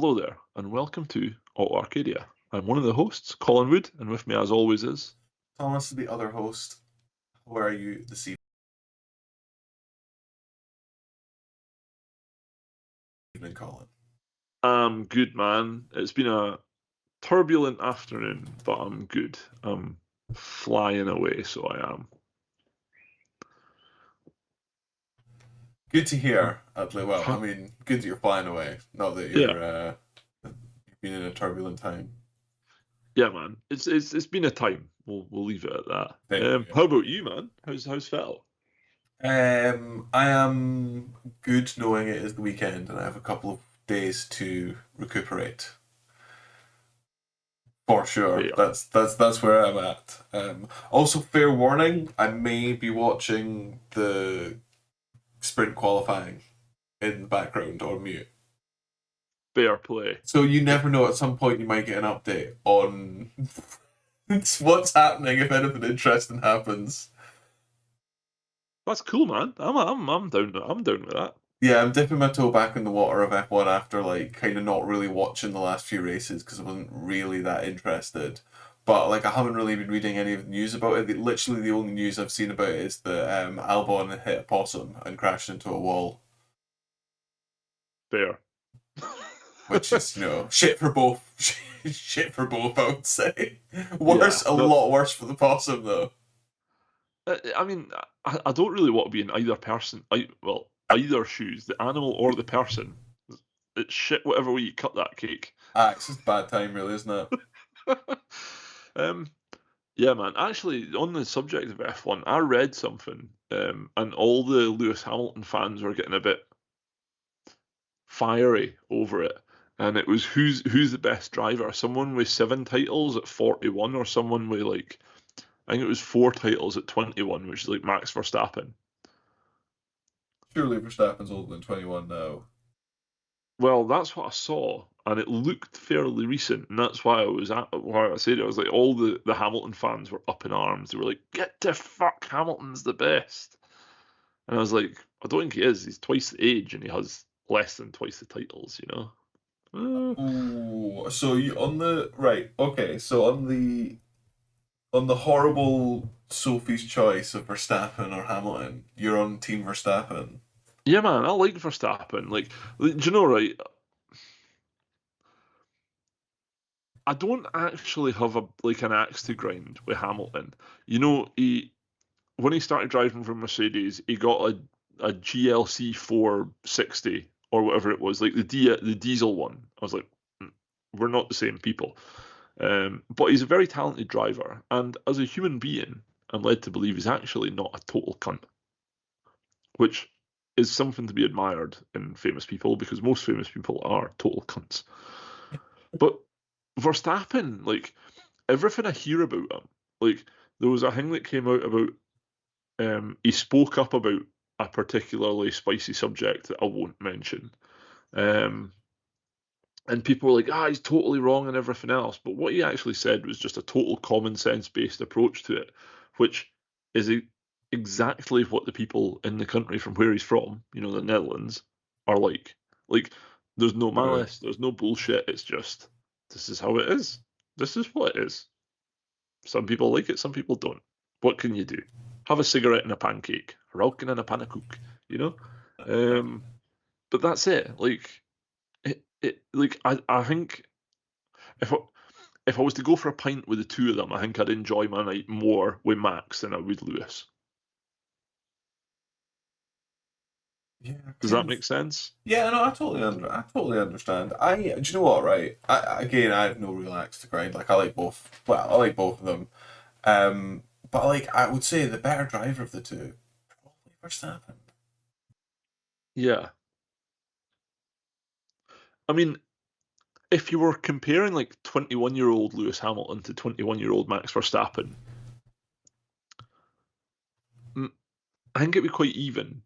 Hello there, and welcome to Auto Arcadia. I'm one of the hosts, Colin Wood, and with me, as always, is Thomas is the other host. How are you this evening, Colin? good man. It's been a turbulent afternoon, but I'm good. I'm flying away, so I am. Good to Um, hear. Well, I How, mean, good that you're flying away. Not that yeah, you've been in a turbulent time. yeah, man. It's been a time. We'll leave it at that. There we How go. about you, man? How's felt? I am good knowing it is the weekend and I have a couple of days to recuperate. For sure. Fair. That's where I'm at. Also, fair warning, I may be watching the sprint qualifying in the background on mute. Fair play. So you never know. At some point, you might get an update on what's happening if anything interesting happens. That's cool, man. I'm down. I'm down with that. Yeah, I'm dipping my toe back in the water of F1 after like kind of not really watching the last few races because I wasn't really that interested. But like I haven't really been reading any of the news about it. Literally, the only news I've seen about it is that Albon hit a possum and crashed into a wall, Fair. which is shit for both. Shit for both, I would say. Yeah. Worse, a No, lot worse for the possum though. I mean, I don't really want to be in either person. Either shoes, the animal or the person. It's shit whatever way you cut that cake. Ah, it's just bad time, really, isn't it? um, yeah, man. Actually, on the subject of F1, I read something, and all the Lewis Hamilton fans were getting a bit fiery over it. And it was who's the best driver? Someone with 7 titles at 41, or someone with like I think it was 4 titles at 21, which is like Max Verstappen. Surely Verstappen's older than 21 now. Well, that's what I saw, and it looked fairly recent, and that's why why I said it. I was like, all the Hamilton fans were up in arms. They were like, "Get the fuck, Hamilton's the best." And I was like, I don't think he is. He's twice the age, and he has less than twice the titles. Ooh, so you on the right? Okay, so on the horrible Sophie's choice of Verstappen or Hamilton, you're on Team Verstappen. Yeah, man, I like Verstappen. Do you know, right? I don't actually have an axe to grind with Hamilton. He when he started driving for Mercedes, he got a GLC 460 or whatever it was, like the diesel one. I was like, we're not the same people. But he's a very talented driver, and as a human being, I'm led to believe he's actually not a total cunt, which is something to be admired in famous people because most famous people are total cunts. But Verstappen, like everything I hear about him, like there was a thing that came out about he spoke up about a particularly spicy subject that I won't mention. Um, and people were like, he's totally wrong and everything else. But what he actually said was just a total common sense based approach to it, which is exactly what the people in the country from where he's from, the Netherlands, are like. Like, there's no True. malice, there's no bullshit. It's just, this is how it is. This is what it is. Some people like it, some people don't. What can you do? Have a cigarette and a pancake, rauchen and a pannenkoek, you know. Um, but that's it. I think if I, if I was to go for a pint with the two of them, I think I'd enjoy my night more with Max than I would Lewis. Yeah, Does kind that of. make sense? Yeah, no, I totally understand. Do you know what? Right, again, I have no real axe to grind. Like, I like both. Well, I like both of them. But like, I would say the better driver of the two, probably Verstappen. Yeah. I mean, if you were comparing like 21-year-old Lewis Hamilton to 21-year-old Max Verstappen, I think it'd be quite even.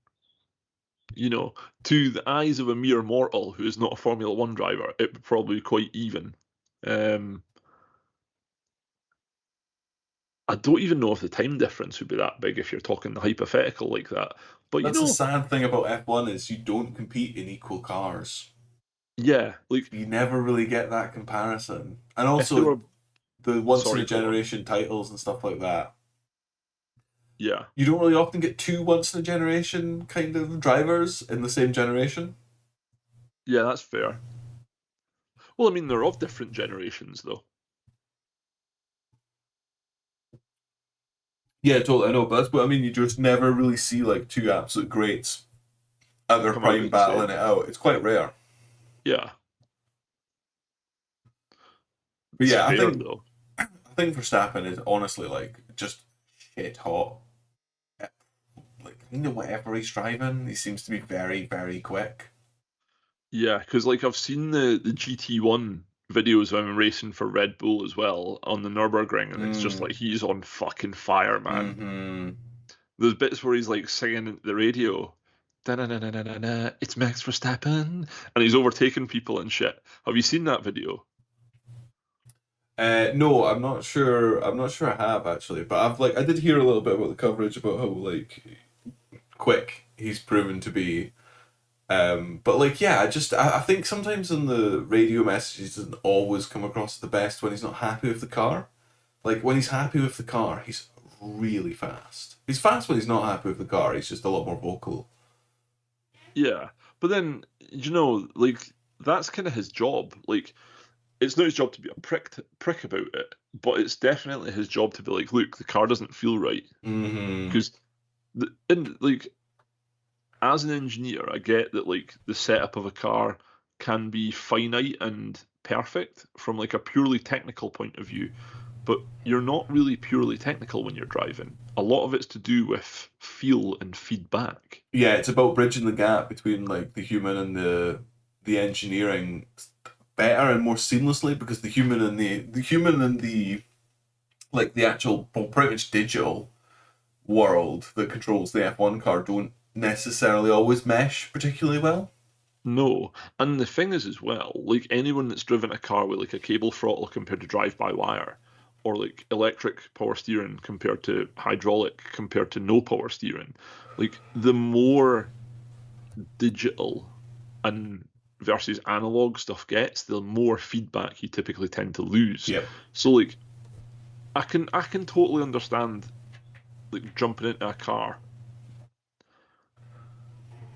To the eyes of a mere mortal who is not a Formula One driver, it would probably be quite even. Um, I don't even know if the time difference would be that big if you're talking hypothetical like that. But That's the sad thing about F1 is you don't compete in equal cars. Yeah, like You never really get that comparison. And if they also were the once in sorry, a go on. generation titles and stuff like that. Yeah, You don't really often get two once in a generation kind of drivers in the same generation. yeah, that's fair. Well, I mean, they're of different generations though. Yeah, totally. I know, but that's what I mean. You just never really see like two absolute greats at their Come out prime at the battling same. it out. It's quite rare. Yeah, But it's yeah, fair though. I think Verstappen is honestly like just shit hot. Like kind of whatever he's driving, he seems to be very, very quick. Yeah, because like I've seen the GT1 videos of him racing for Red Bull as well on the Nürburgring, and it's just Mm. like he's on fucking fire, man. Mm-hmm. There's bits where he's like singing into the radio, "Da-na-na-na-na-na, it's Max Verstappen," and he's overtaking people and shit. Have you seen that video? No, I'm not sure. I'm not sure I have actually, but I did hear a little bit about the coverage about how like quick he's proven to be. But like, yeah, I think sometimes in the radio messages doesn't always come across the best when he's not happy with the car. Like when he's happy with the car, he's really fast. He's fast when he's not happy with the car. He's just a lot more vocal. Yeah, but then like that's kind of his job. Like it's not his job to be a prick about it, but it's definitely his job to be like, look, the car doesn't feel right Mm-hmm. because like as an engineer, I get that like the setup of a car can be finite and perfect from like a purely technical point of view, but you're not really purely technical when you're driving. A lot of it's to do with feel and feedback. Yeah, it's about bridging the gap between like the human and the engineering better and more seamlessly because the human and the like the actual well, pretty much digital world that controls the F1 car don't necessarily always mesh particularly well. No, and the thing is as well, like anyone that's driven a car with like a cable throttle compared to drive-by-wire, or like electric power steering compared to hydraulic compared to no power steering, like the more digital and versus analog stuff gets, the more feedback you typically tend to lose. Yep. So like I can totally understand like jumping into a car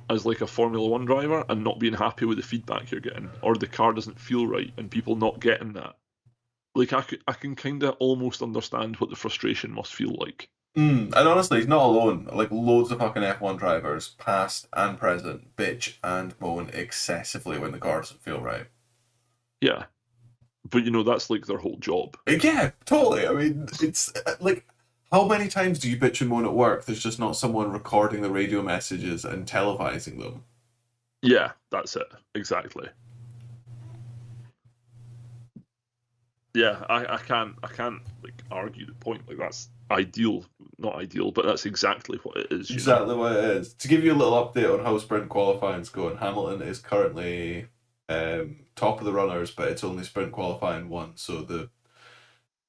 as like a Formula One driver and not being happy with the feedback you're getting, or the car doesn't feel right and people not getting that. Like I can kind of almost understand what the frustration must feel like. And honestly, he's not alone. Like loads of fucking F1 drivers, past and present, bitch and moan excessively when the car doesn't feel right. Yeah, but that's like their whole job. Yeah, totally. I mean, it's like, how many times do you bitch and moan at work? There's just not someone recording the radio messages and televising them. Yeah, that's it exactly. Yeah, I can't like argue the point. Like that's ideal, not ideal, but that's exactly what it is. Exactly what it is. To give you a little update on how sprint qualifying's going, Hamilton is currently top of the runners, but it's only sprint qualifying one, so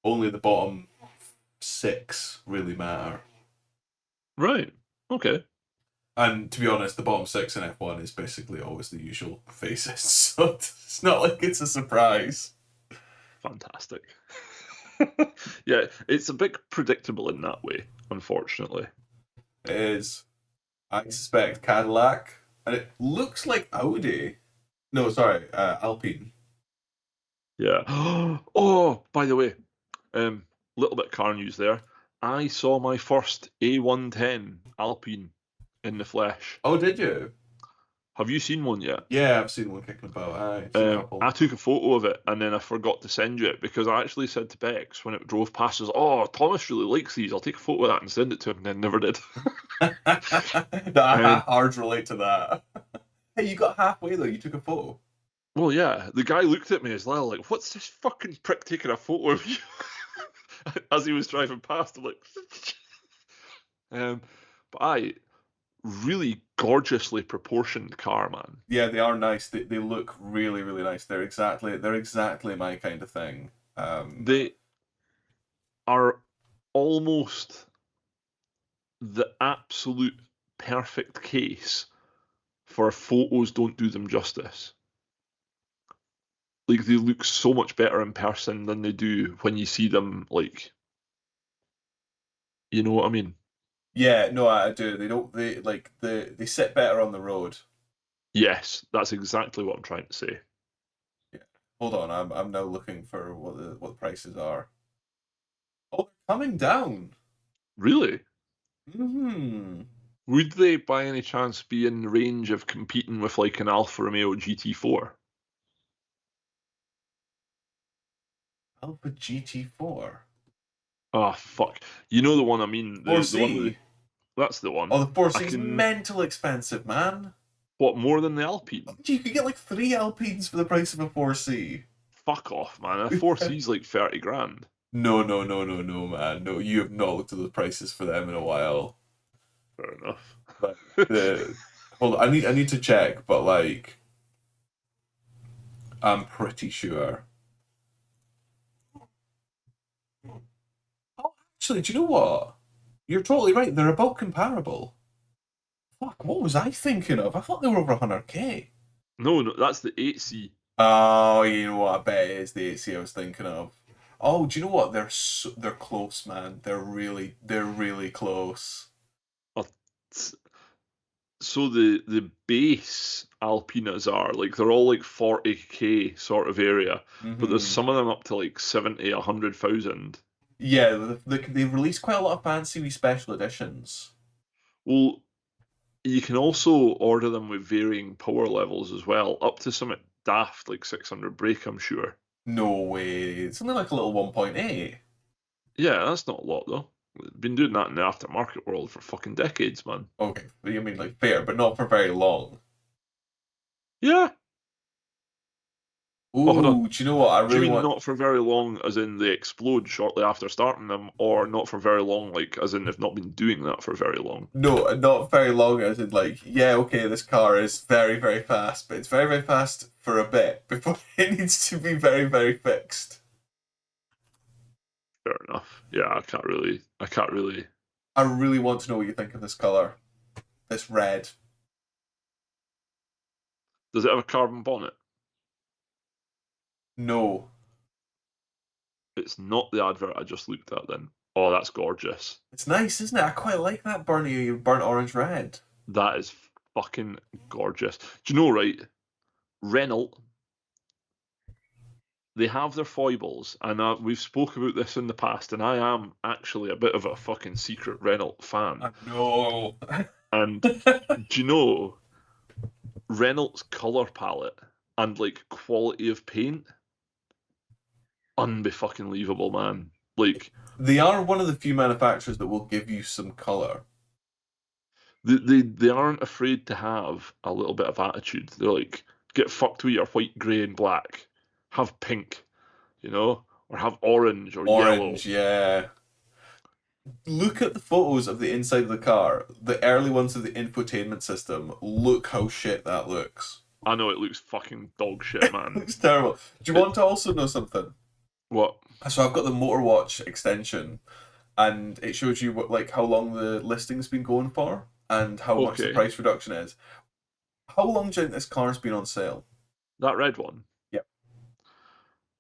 only the bottom six really matter. Right. Okay. And to be honest, the bottom six in F1 is basically always the usual faces, so it's not like it's a surprise. Fantastic. Yeah, it's a bit predictable in that way, unfortunately. It is, I suspect, Cadillac, and it looks like Audi. No, sorry, Alpine. Yeah. Oh, by the way, um, little bit of car news there. I saw my first A110 Alpine in the flesh. Oh, did you? Have you seen one yet? Yeah, I've seen one kicking about. I've seen a couple. I took a photo of it and then I forgot to send you it because I actually said to Bex when it drove past us, "Oh, Thomas really likes these. I'll take a photo of that and send it to him." And then never did. I um, hard relate to that. Hey, you got halfway though. You took a photo. well, yeah, the guy looked at me as well, like, "What's this fucking prick taking a photo of you?" As he was driving past. I'm like, um, but I really gorgeously proportioned car, man. Yeah, they are nice. They look really really nice. They're exactly my kind of thing. They are almost the absolute perfect case for photos don't do them justice. Like they look so much better in person than they do when you see them. Like, you know what I mean? Yeah, no, I do. They don't. They sit better on the road. Yes, that's exactly what I'm trying to say. Yeah. Hold on, I'm now looking for what the prices are. Oh, they're coming down. Really? Hmm. Would they, by any chance, be in range of competing with like an Alfa Romeo GT4? Alpha GT4. Ah, fuck. You know the one I mean? The one with 4C. that's the Oh, one. the I 4C's can mental expensive, man. what more than the Alpine? You could get like three Alpines for the price of a 4C. Fuck off, man. A 4C's like 30 grand. No, no, no, no, no, man. No, you have not looked at the prices for them in a while. Fair enough. Like the hold on, I need to check, but like I'm pretty sure. Oh, actually, do you know what? You're totally right. They're about comparable. Fuck, what was I thinking of? I thought they were over 100k. No, no, that's the 8C. Oh, you know what? I bet it is the 8C I was thinking of. Oh, do you know what? They're close, man. They're really close. Uh, So the base Alpinas are like they're all like 40k sort of area, but there's Hmm. some of them up to like 70, 100,000. Yeah, they've released quite a lot of fancy wee special editions. Well, you can also order them with varying power levels as well, up to something daft like 600 brake, I'm sure. No way. It's only like a little 1.8. Yeah, that's not a lot though. Been doing that in the aftermarket world for fucking decades, man. Okay, you mean like fair, but not for very long. Yeah. Oh, hold on. Ooh, do you know what? I Do you really mean want. not for very long, as in they explode shortly after starting them, or not for very long, like as in they've not been doing that for very long? No, not very long, as in like, yeah, okay, this car is very, very fast, but it's very, very fast for a bit before it needs to be very, very fixed. Fair enough. Yeah, I can't really. I really want to know what you think of this color. This red. Does it have a carbon bonnet? No. It's not the advert I just looked at then. Oh, that's gorgeous. It's nice, isn't it? I quite like that burnt orange red. That is fucking gorgeous. Do you know, right? Renault, they have their foibles, and we've spoke about this in the past, and I am actually a bit of a fucking secret Renault fan. I know. And do you know Renault's color palette and like quality of paint? Unbefucking believable, man. Like They are one of the few manufacturers that will give you some color. they aren't afraid to have a little bit of attitude. They're like, get fucked with your white, grey, and black. Have pink, or have orange or yellow. Orange, yeah. Look at the photos of the inside of the car. The early ones of the infotainment system. Look how shit that looks. I know it looks fucking dog shit, man. Looks terrible. Do you It want to also know something? what? So I've got the Motor Watch extension, and it shows you what like how long the listing's been going for and how much the Okay, price reduction is. How long do you think this car's been on sale? that red one. Yep.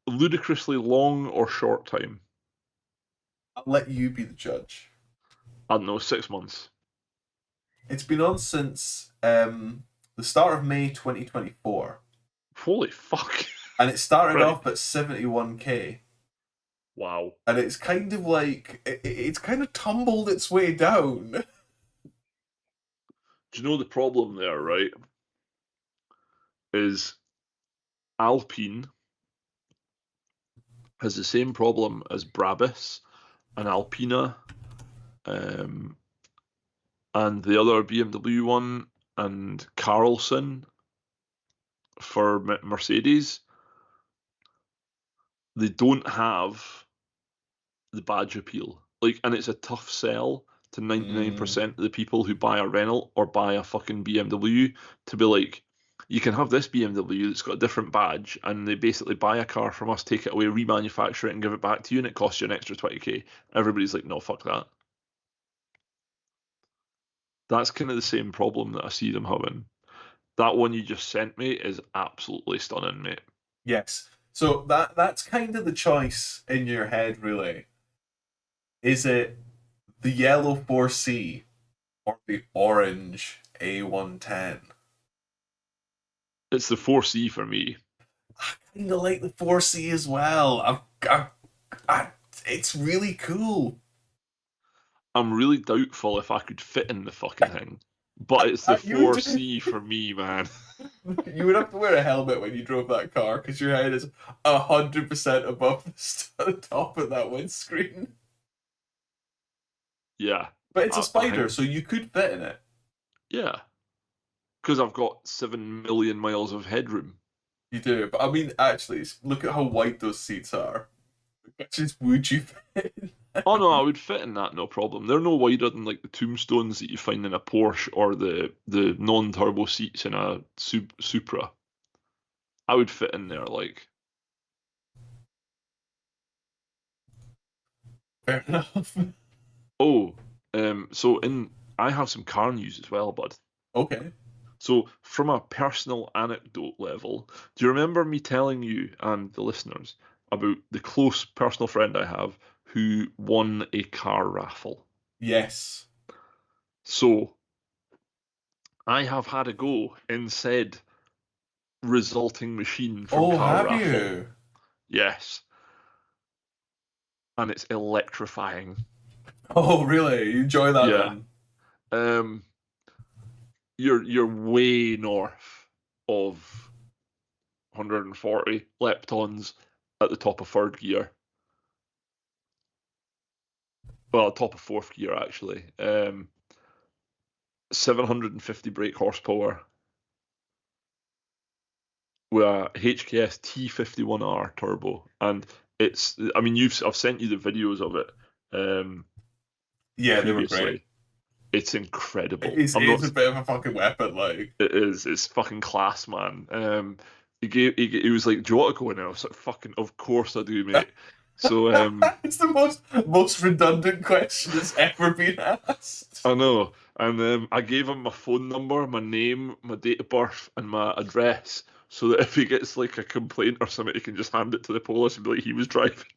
Ludicrously long or short time? I'll let you be the judge. I don't know, 6 months. It's been on since the start of May 2024, Holy fuck! and it started Right. off at 71k. Wow. And it's kind of like it's kind of tumbled its way down. Do you know the problem there, right? Is Alpine has the same problem as Brabus and Alpina, um, and the other BMW one, and Carlson for Mercedes. They don't have the badge appeal. Like, and it's a tough sell to Mm. 99% of the people who buy a Renault or buy a fucking BMW to be like, you can have this BMW that's got a different badge, and they basically buy a car from us, take it away, remanufacture it, and give it back to you, and it costs you an extra 20k. Everybody's like, no, fuck that. That's kind of the same problem that I see them having. That one you just sent me is absolutely stunning, mate. Yes. So that's kind of the choice in your head, really. Is it the yellow 4C or the orange A110? It's the 4C for me. I kind of like the 4C as well. I, it's really cool. I'm really doubtful if I could fit in the fucking thing. But it's the You would 4C for me, man. you would have to wear a helmet when you drove that car because your head is 100% above the top of that windscreen. Yeah. But it's a I spider, think, so you could fit in it. yeah. Because I've got 7 million miles of headroom. You do, but I mean, actually, look at how wide those seats are. Just would you fit in? Oh no, I would fit in that, no problem. They're no wider than like the tombstones that you find in a Porsche or the non-turbo seats in a Supra. I would fit in there, like. Fair enough. Oh, so in I have some car news as well, bud. Okay. So from a personal anecdote level, do you remember me telling you and the listeners about the close personal friend I have who won a car raffle? Yes. So I have had a go in said resulting machine from Oh, car have raffle. you? Yes, and it's electrifying. Oh, really? You enjoy that Yeah. then? Um, you're way north of 140 leptons at the top of third gear. Well, top of fourth gear actually. 750 brake horsepower with a HKS T51R turbo, and it's. I mean, I've sent you the videos of it Yeah, they were great. previously. It's incredible. It's, I'm it's not. a bit of a fucking weapon, like. It is. It's fucking class, man. He was like, "Do you want to go in?" I was like, "Fucking, of course I do, mate." So It's the most redundant question that's ever been asked. I know, and I gave him my phone number, my name, my date of birth, and my address, so that if he gets like a complaint or something, he can just hand it to the police and be like, "He was driving."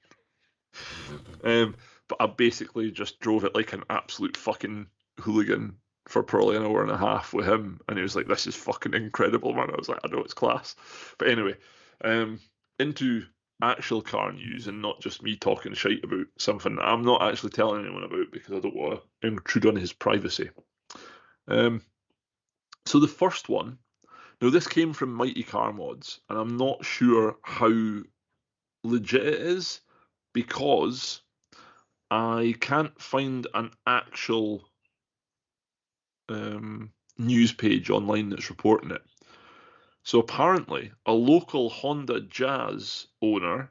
But I basically just drove it like an absolute fucking hooligan for probably an hour and a half with him, and he was like, "This is fucking incredible, man." I was like, "I know it's class," but anyway, um, into actual car news and not just me talking shite about something that I'm not actually telling anyone about because I don't want to intrude on his privacy. Um, so the first one, now this came from Mighty Car Mods, and I'm not sure how legit it is because I can't find an actual news page online that's reporting it. So apparently, a local Honda Jazz owner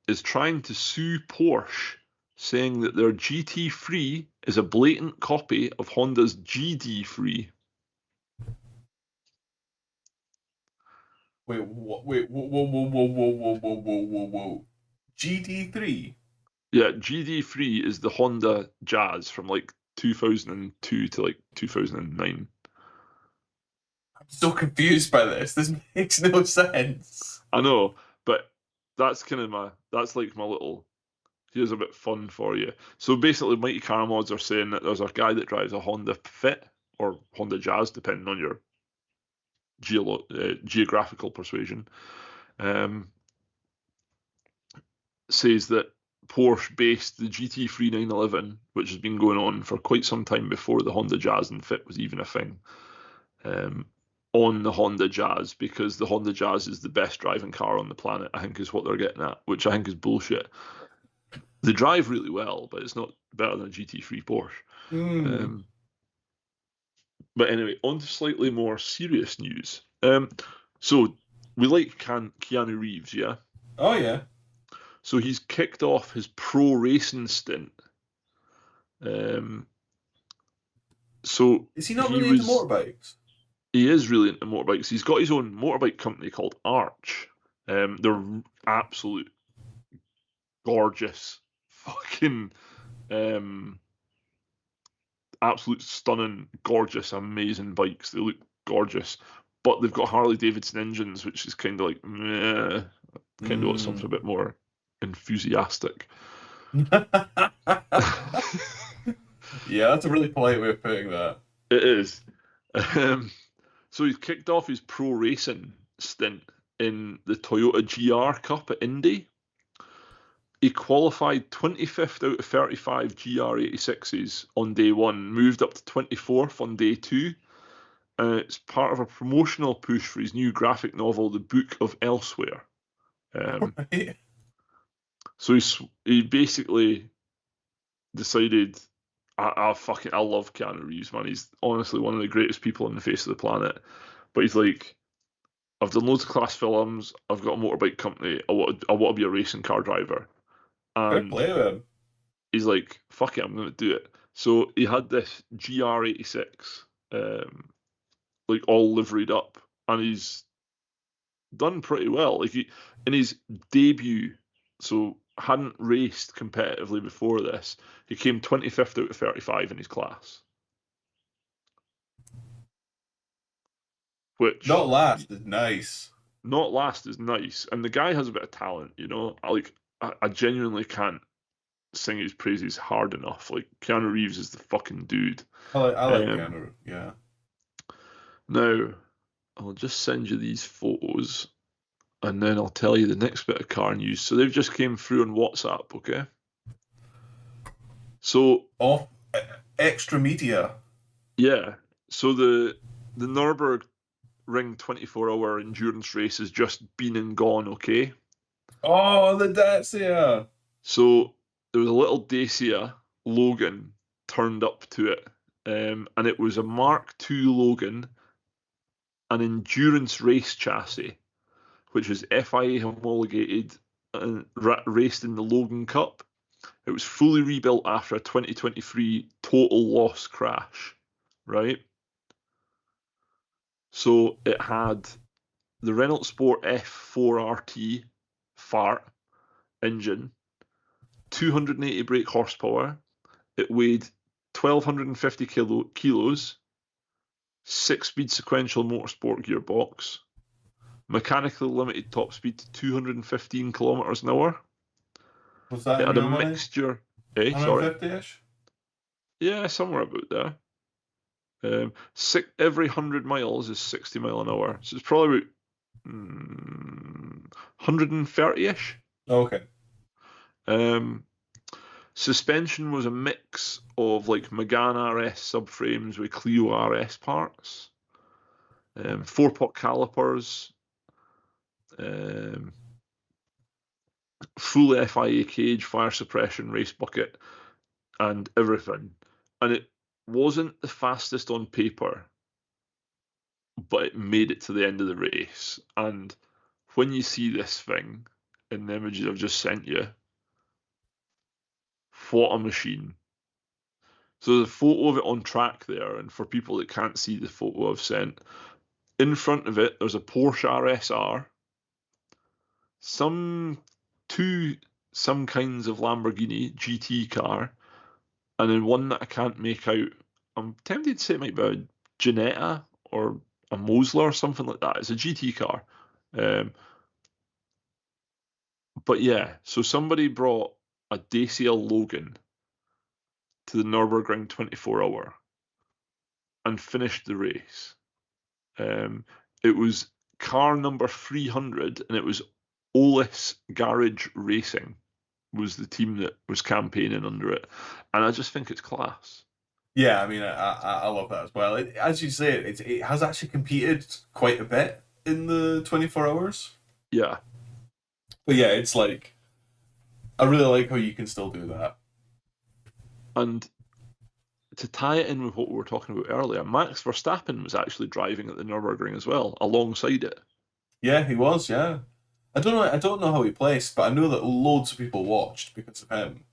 is trying to sue Porsche, saying that their GT3 is a blatant copy of Honda's GD3. Wait, wait, whoa, whoa, whoa, whoa, whoa, whoa, whoa, whoa, whoa, whoa. GD3? Yeah, GD3 is the Honda Jazz from like 2002 to like 2009. I'm so confused by this. This makes no sense. I know, but that's like my little here's a bit fun for you. So basically, Mighty Car Mods are saying that there's a guy that drives a Honda Fit or Honda Jazz, depending on your geographical persuasion, um, says that Porsche based the GT3 911, which has been going on for quite some time before the Honda Jazz and Fit was even a thing, um, on the Honda Jazz because the Honda Jazz is the best driving car on the planet, I think is what they're getting at, which I think is bullshit. They drive really well, but it's not better than a GT3 Porsche. Hmm. Um, but anyway, on to slightly more serious news. So we like Keanu Reeves, yeah? Oh, yeah. So he's kicked off his pro racing stint. Um, so Is he not he really into was motorbikes? he is really into motorbikes. He's got his own motorbike company called Arch. They're absolute gorgeous, fucking um, absolute stunning, gorgeous, amazing bikes. They look gorgeous, but they've got Harley Davidson engines, which is kind of like meh. Kind of want something a bit more enthusiastic. Yeah, that's a really polite way of putting that. It is. Um, so he's kicked off his pro racing stint in the Toyota GR Cup at Indy. He qualified 25th out of 35 GR86s on day one, moved up to 24th on day two. It's part of a promotional push for his new graphic novel, The Book of Elsewhere. Um, Right? so he basically decided, I love Keanu Reeves, man. He's honestly one of the greatest people on the face of the planet. But he's like, I've done loads of class films. I've got a motorbike company. I want to be a racing car driver. Fair And play, man. he's like, fuck it, I'm going to do it. So he had this GR86, like all liveried up, and he's done pretty well. Like in his debut, so hadn't raced competitively before this. He came 25th out of 35 in his class, which Not last is nice. not last is nice. And the guy has a bit of talent, you know. I genuinely can't sing his praises hard enough. Like Keanu Reeves is the fucking dude. I like Um, Keanu. Yeah. Now I'll just send you these photos, and then I'll tell you the next bit of car news. So they've just came through on WhatsApp, okay? So Off extra media. yeah, so the Nürburgring 24-hour endurance race has just been and gone, okay? Oh, the Dacia. So there was a little Dacia Logan turned up to it, and it was a Mark II Logan, an endurance race chassis, which was FIA homologated and raced in the Logan Cup. It was fully rebuilt after a 2023 total loss crash, right? So it had the Renault Sport F4RT fart engine, 280 brake horsepower. It weighed 1,250 kilos, 6-speed sequential motorsport gearbox, mechanically limited top speed to 215 kilometers an hour. Was that It in had a real money? mixture. Eh, sorry. 150-ish? Yeah, somewhere about there. Every 100 miles is 60 mile an hour, so it's probably about 130-ish. Okay. Um, Suspension was a mix of like Megane RS subframes with Clio RS parts, four-pot calipers, um, full FIA cage, fire suppression, race bucket, and everything. And it wasn't the fastest on paper, but it made it to the end of the race. And when you see this thing in the images I've just sent you, what a machine. So there's a photo of it on track there, and for people that can't see the photo I've sent, in front of it there's a Porsche RSR, some some kinds of Lamborghini GT car, and then one that I can't make out. I'm tempted to say it might be a Ginetta or a Mosler or something like that. It's a GT car. Um, but yeah, so somebody brought a Dacia Logan to the Nürburgring 24-hour and finished the race. Um, it was car number 300, and it was Olis Garage Racing was the team that was campaigning under it, and I just think it's class. Yeah, I mean, I love that as well. As you say, it has actually competed quite a bit in the 24 hours. Yeah, But yeah, it's like, I really like how you can still do that. and to tie it in with what we were talking about earlier, Max Verstappen was actually driving at the Nürburgring as well, alongside it. Yeah, he was, yeah. I don't know how he placed, but I know that loads of people watched because of him.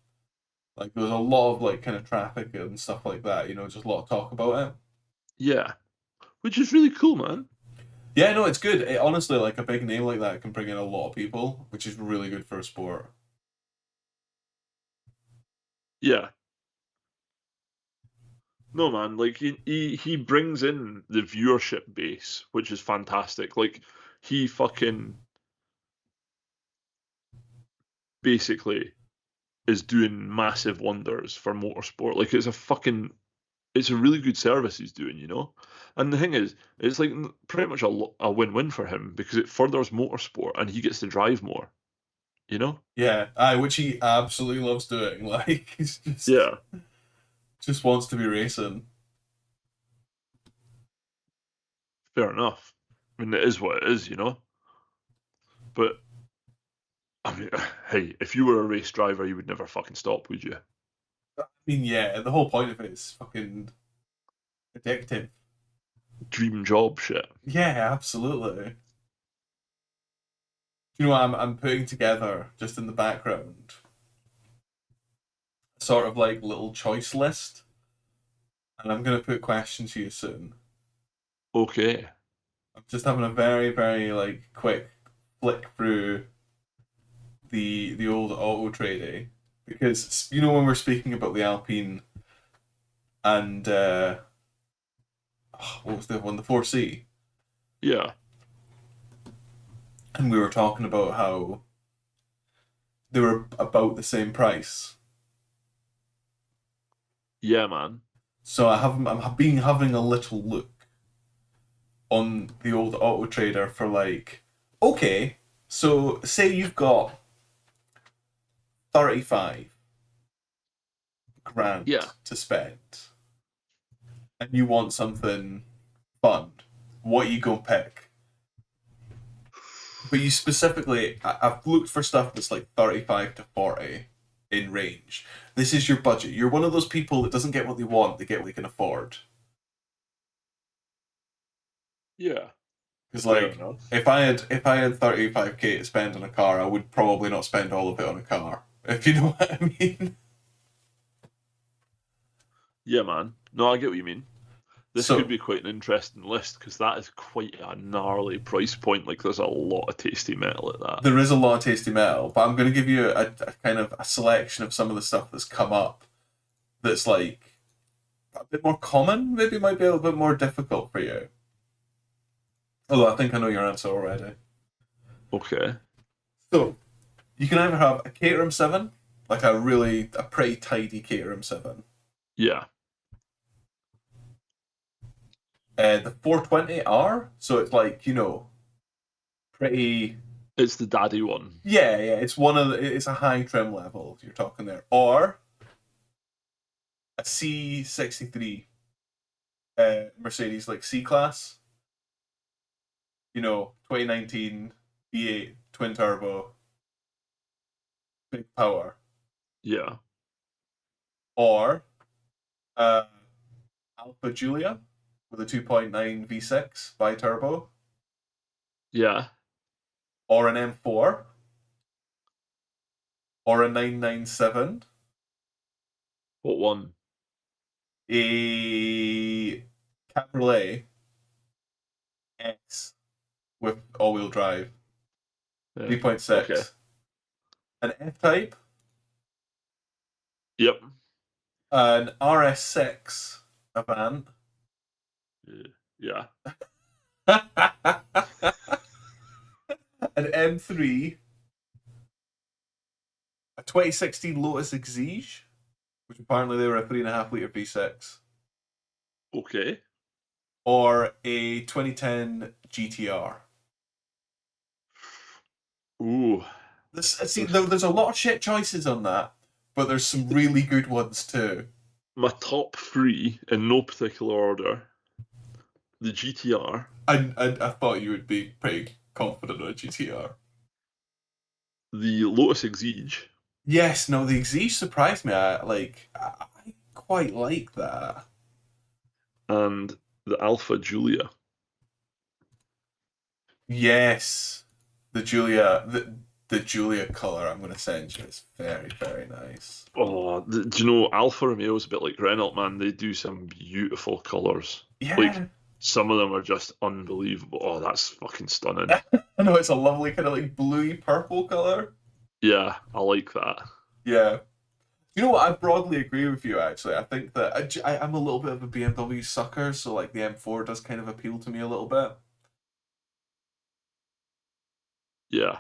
Like there was a lot of like kind of traffic and stuff like that, just a lot of talk about it. Yeah, which is really cool, man. Yeah, no, it's good. Honestly, like a big name like that can bring in a lot of people, which is really good for a sport. Yeah, no, man. Like he brings in the viewership base, which is fantastic. Like he fucking basically is doing massive wonders for motorsport. Like it's a really good service he's doing, you know. And the thing is, it's like pretty much a win-win for him because it furthers motorsport and he gets to drive more, you know. Yeah, which he absolutely loves doing. Like he's Yeah, just wants to be racing. fair enough. I mean, it is what it is, you know. But I mean, hey, if you were a race driver, you would never fucking stop, would you? I mean, yeah, the whole point of it is fucking addictive. Dream job shit. Yeah, absolutely. Do you know what I'm putting together just in the background? Sort of like little choice list, and I'm gonna put questions to you soon. Okay. I'm just having a very, very like quick flick through the old auto trading because you know when we're speaking about the Alpine and what was the one, the 4C, Yeah. and we were talking about how they were about the same price. Yeah, man. So I'm being having a little look on the old auto trader for like, okay, so say you've got 35 grand Yeah. to spend and you want something fun, what you go pick? But you specifically, I've looked for stuff that's like 35 to 40 in range. This is your budget. You're one of those people that doesn't get what they want, they get what they can afford. Yeah. Because Fair like enough. if I had 35k to spend on a car, I would probably not spend all of it on a car. If you know what I mean. Yeah, man. No, I get what you mean. This could So be quite an interesting list because that is quite a gnarly price point. Like, there's a lot of tasty metal at that. there is a lot of tasty metal, but I'm going to give you a kind of a selection of some of the stuff that's come up that's like a bit more common, maybe might be a little bit more difficult for you. Although I think I know your answer already. Okay. So you can either have a Caterham 7, like a pretty tidy Caterham 7, Yeah. the 420R, so it's like, pretty. It's the daddy one. Yeah, it's a high trim level you're talking there. Or a C63 Mercedes like C class, 2019 V8 twin turbo, big power. Yeah. Or uh, Alfa Giulia with a 2.9 V6 bi-turbo, Yeah. or an M4, or a 997, What one? a Cabriolet X with all-wheel drive, Yeah. Okay. 3.6, an F-Type, Yep. an RS6 Avant, Yeah. an M3, a 2016 Lotus Exige, which apparently they were a 3.5 litre V6, Okay. or a 2010 GTR. Ooh. There's a lot of shit choices on that, but there's some really good ones too. My top three in no particular order: the GTR, I thought you would be pretty confident on a GTR. the Lotus Exige, Yes, no, the Exige surprised me. I quite like that. and the Alpha Giulia. Yes, the Julia color I'm going to send you is very, very nice. Oh, do you know Alfa Romeo is a bit like Renault, man? They do some beautiful colours. Like Yeah, some of them are just unbelievable. Oh, that's fucking stunning. I know it's a lovely kind of like bluey purple color. Yeah, I like that. Yeah. You know what? I broadly agree with you. Actually, I think that I'm a little bit of a BMW sucker, so like the M4 does kind of appeal to me a little bit. Yeah,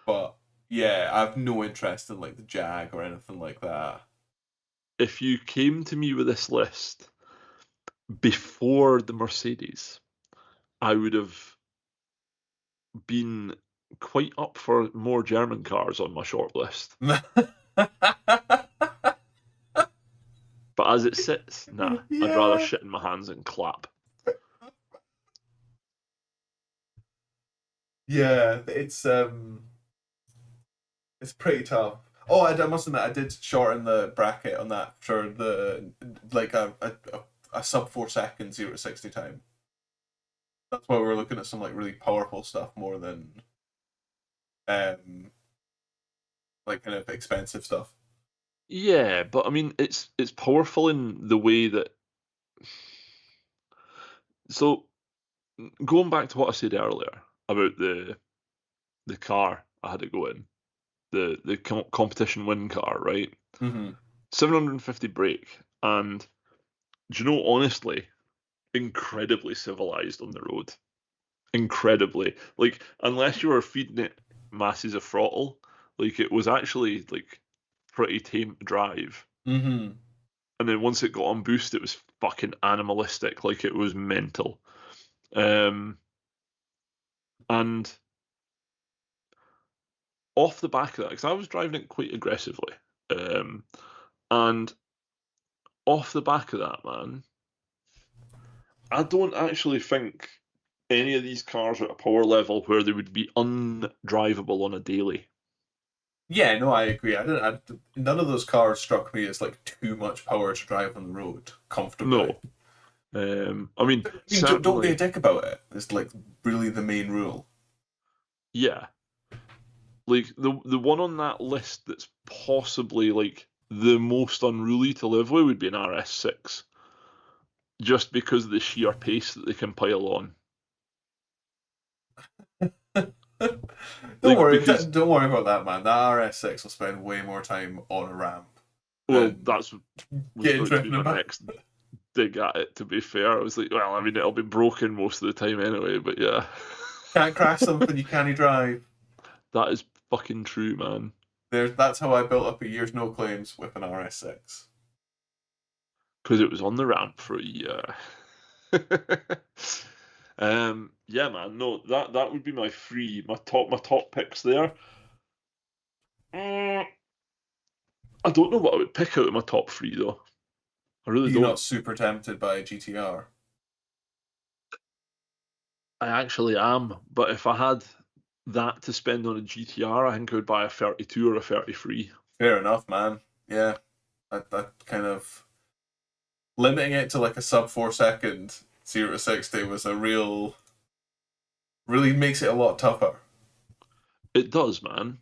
But Yeah, I've no interest in like the Jag or anything like that. If you came to me with this list before the Mercedes, I would have been quite up for more German cars on my short list. But as it sits, nah, I'd rather Yeah. shit in my hands and clap. Yeah, it's pretty tough. Oh, I must admit, I did shorten the bracket on that for the like a sub 4 second 0 to 60 time. That's why we're looking at some like really powerful stuff more than um like kind of expensive stuff. Yeah, but I mean, it's powerful in the way that. So going back to what I said earlier about the car I had to go in, the competition win car, right? Mm-hmm. 750 brake, and do you know, honestly, incredibly civilized on the road. Incredibly, like unless you were feeding it masses of throttle, like it was actually like pretty tame to drive. Mm-hmm. And then once it got on boost, it was fucking animalistic, like it was mental. Um, and off the back of that, because I was driving it quite aggressively, um, and off the back of that, man, I don't actually think any of these cars are at a power level where they would be undrivable on a daily. Yeah, no, I agree. None of those cars struck me as like too much power to drive on the road comfortably. No. I mean, I mean, don't be a certainly, dick about it. It's like really the main rule. yeah. Like the one on that list that's possibly like the most unruly to live with would be an RS6, just because of the sheer pace that they can pile on. Don't Like worry, because don't worry about that, man. That RS6 will spend way more time on a ramp well, than that's was getting about to be driven my about. next dig at it. To be fair, I was like, well, I mean, it'll be broken most of the time anyway. But yeah, Can't crash something you can't drive. that is fucking true, man. That's how I built up a year's no claims with an RS6. Because it was on the ramp for a year. Yeah, man. No, that would be my top picks there. Mm, I don't know what I would pick out of my top three though. I really You're not don't. super tempted by a GTR. I actually am, but if I had that to spend on a GTR, I think I would buy a 32 or a 33. Fair enough, man. Yeah, that kind of limiting it to like a sub 4 second 0 to 60 was a really makes it a lot tougher. It does, man.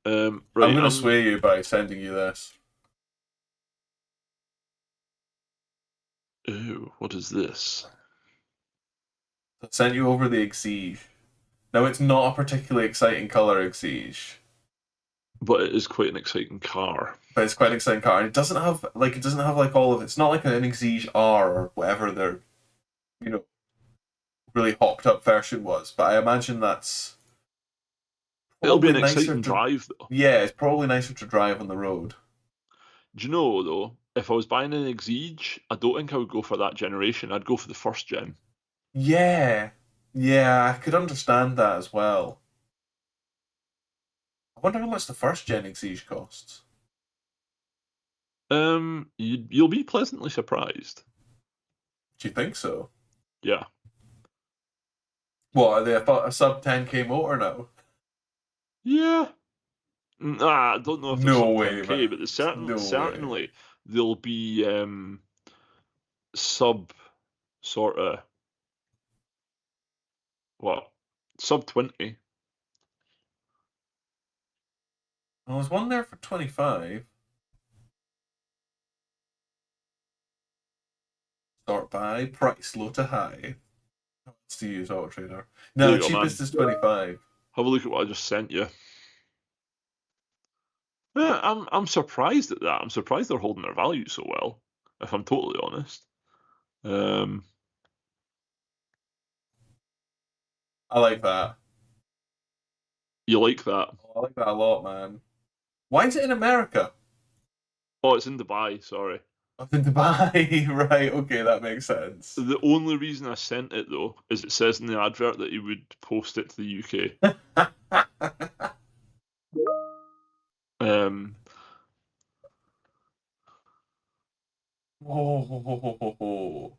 I'm Right, gonna sway you by sending you this. Ooh, what is this? I sent you over the Exige. Now it's not a particularly exciting color Exige, But it is quite an exciting car. but it's quite an exciting car. And it doesn't have like all of it's not like an Exige R or whatever their you know really hopped up version was. But I imagine that's It'll be probably an nicer exciting to drive though. yeah, it's probably nicer to drive on the road. Do you know though? If I was buying an Exige, I don't think I would go for that generation. I'd go for the first gen. Yeah, yeah, I could understand that as well. I wonder how much the first gen Exige costs. You'll be pleasantly surprised. Do you think so? Yeah. What are they a sub 10K motor now? Yeah. Nah, I don't know if they're No sub way, 10K, man. but No way. certainly they'll be sub sort of what sub 20. Well, there's one there for 25. Start by price low to high. Let's to use Auto Trader. There No, you go, man. cheapest is 25. Have a look at what I just sent you. Yeah, I'm surprised at that. I'm surprised they're holding their value so well, if I'm totally honest. Um, I like that. You like that? Oh, I like that a lot, man. Why is it in America? Oh, it's in Dubai. Sorry. Oh, it's in Dubai, right? Okay, that makes sense. The only reason I sent it though is it says in the advert that he would post it to the UK. Um, Oh,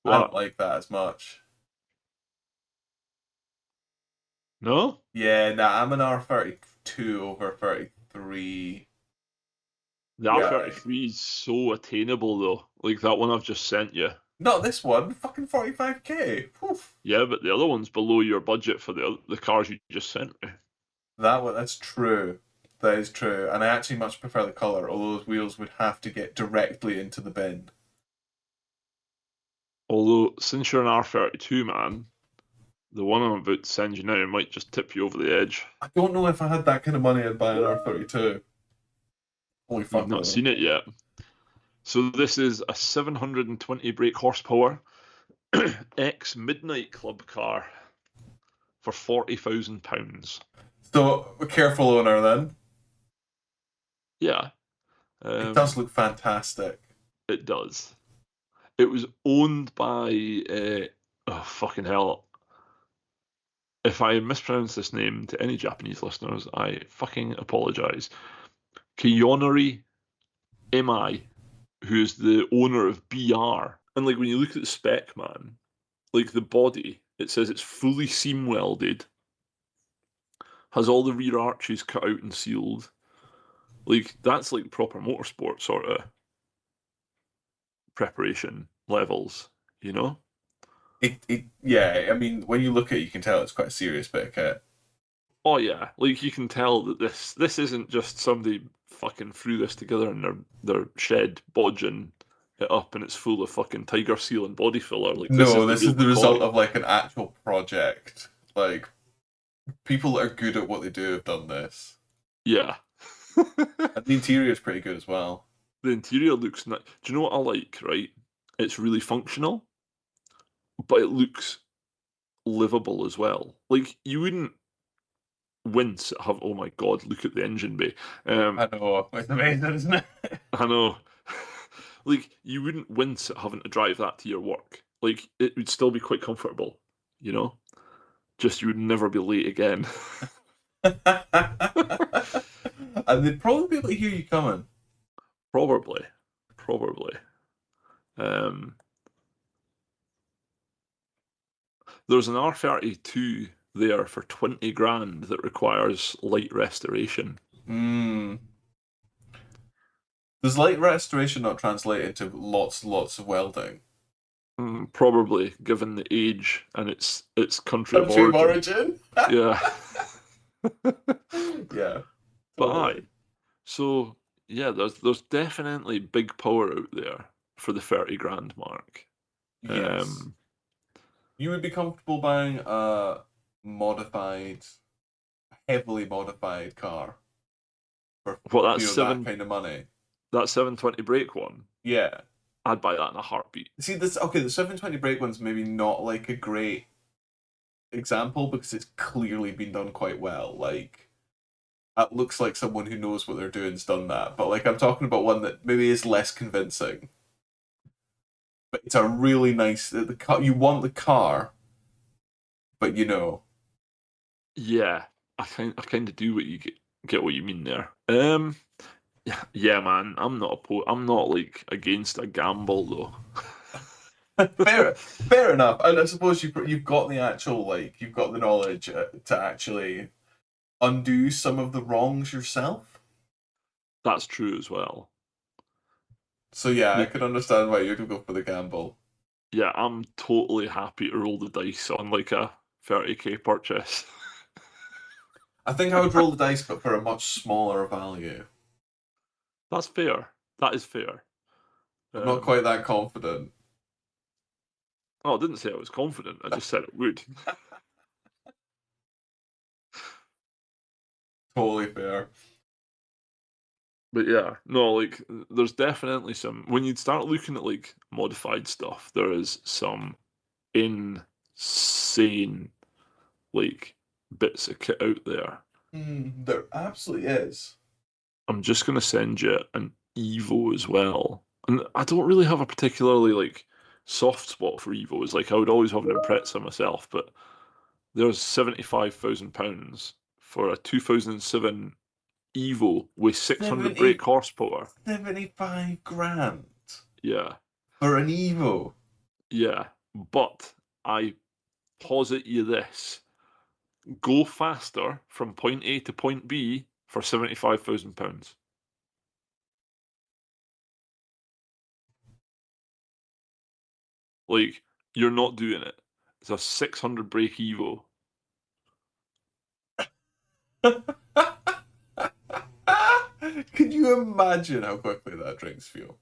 I don't what? like that as much. No? Yeah, nah, I'm an R32 over 33. The Yeah, R33 is so attainable though. Like that one I've just sent you. not this one. Fucking 45k. Oof. Yeah, but the other one's below your budget for the cars you just sent me. That's true. That is true. And I actually much prefer the colour, although those wheels would have to get directly into the bin. Although, since you're an R32 man, the one I'm about to send you now might just tip you over the edge. I don't know if I had that kind of money I'd buy an R32. Holy You've fuck not no. seen it yet. So this is a 720 brake horsepower ex Midnight Club car for £40,000. So, a careful owner then. Yeah, It does um, look fantastic. it does. It was owned by oh fucking hell. If I mispronounce this name to any Japanese listeners, I fucking apologize. Kiyonori Imai, who is the owner of BR. And like when you look at the spec, man, like the body, it says it's fully seam welded, has all the rear arches cut out and sealed. Like that's like proper motorsport sort of preparation levels, you know? Yeah, I mean, when you look at it, you can tell it's quite a serious bit of kit. Oh yeah, like you can tell that this isn't just somebody fucking threw this together in their shed bodging it up and it's full of fucking tiger seal and body filler. Like this is No, the this real is the result McCoy. of like an actual project. Like, people that are good at what they do have done this. Yeah. And the interior is pretty good as well. The interior looks nice. Do you know what I like, right? It's really functional, but it looks livable as well. Like you wouldn't wince at have oh my god, look at the engine bay. I know, it's amazing, isn't it? I know. Like you wouldn't wince at having to drive that to your work. Like it would still be quite comfortable, you know? Just you would never be late again. And they'd probably be able to hear you coming. Probably. Probably. Um there's an R32 there for 20 grand that requires light restoration. Hmm. Does light restoration not translate into lots of welding? Probably, given the age and its country of Country of origin. origin? Yeah. Yeah, But aye. totally. So yeah, there's definitely big power out there for the 30 grand mark. Yes. Um, You would be comfortable buying a modified, heavily modified car for what that's that seven kind of money. that 720 brake one. Yeah. I'd buy that in a heartbeat. See this okay, the 720 brake one's maybe not like a great example because it's clearly been done quite well. Like it looks like someone who knows what they're doing's done that. But like I'm talking about one that maybe is less convincing. But it's a really nice the car you want the car, but you know. Yeah, I kind of do what you get what you mean there. Yeah, man, I'm not like against a gamble though. Fair enough. And I suppose you've got the actual like you've got the knowledge to actually undo some of the wrongs yourself. That's true as well. So yeah, I Like, could understand why you'd go for the gamble. yeah, I'm totally happy to roll the dice on like a 30k purchase. I think I would roll the dice, but for a much smaller value. That's fair. That is fair. I'm not Um, quite that confident. oh, I didn't say I was confident. I just said it would. Totally fair. But yeah, no, like there's definitely some when you start looking at like modified stuff, there is some insane like bits of kit out there. There absolutely is. I'm just gonna send you an Evo as well. And I don't really have a particularly like soft spot for Evos. Like I would always have an Impreza myself, but there's £75,000 for a 2007 Evo with 600 brake 70, horsepower. 75 grand Yeah, for an Evo. yeah. But I posit you this: go faster from point A to point B for £75,000. Like you're not doing it. It's a 600 brake Evo. Can you imagine how quickly that drinks fuel?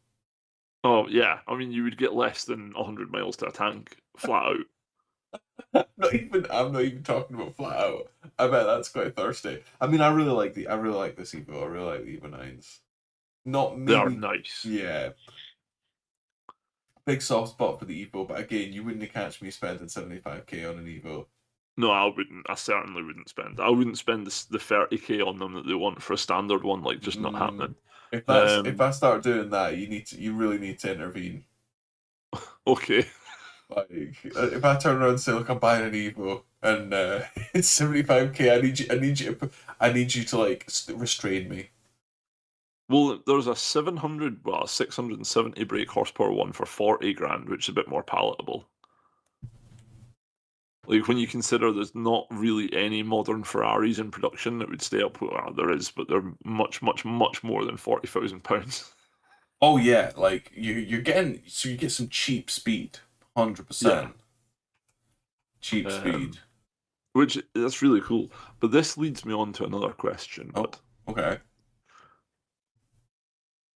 Oh yeah, I mean you would get less than 100 miles to a tank flat out. I'm not even talking about flat out. I bet that's quite thirsty. I mean, I really like this Evo. I really like the Evo 9s. Not They are maybe, nice. yeah, big soft spot for the Evo, but again, you wouldn't catch me spending 75k on an Evo. No, I wouldn't. I certainly wouldn't spend. I wouldn't spend the 30k on them that they want for a standard one. Like just not Mm, happening. if Um, I start doing that, you really need to intervene. okay. Like, if I turn around and say, "Look, I'm buying an Evo," and it's 75k, I need you to like restrain me. Well, there's a 700, well, a 670 brake horsepower one for 40 grand, which is a bit more palatable. Like when you consider there's not really any modern Ferraris in production that would stay up. Well, there is, but they're much, much, much more than £40,000. Oh yeah, like you're getting so you get some cheap speed, hundred Yeah. percent cheap speed. Um, which that's really cool. But this leads me on to another question, Oh, bud. okay,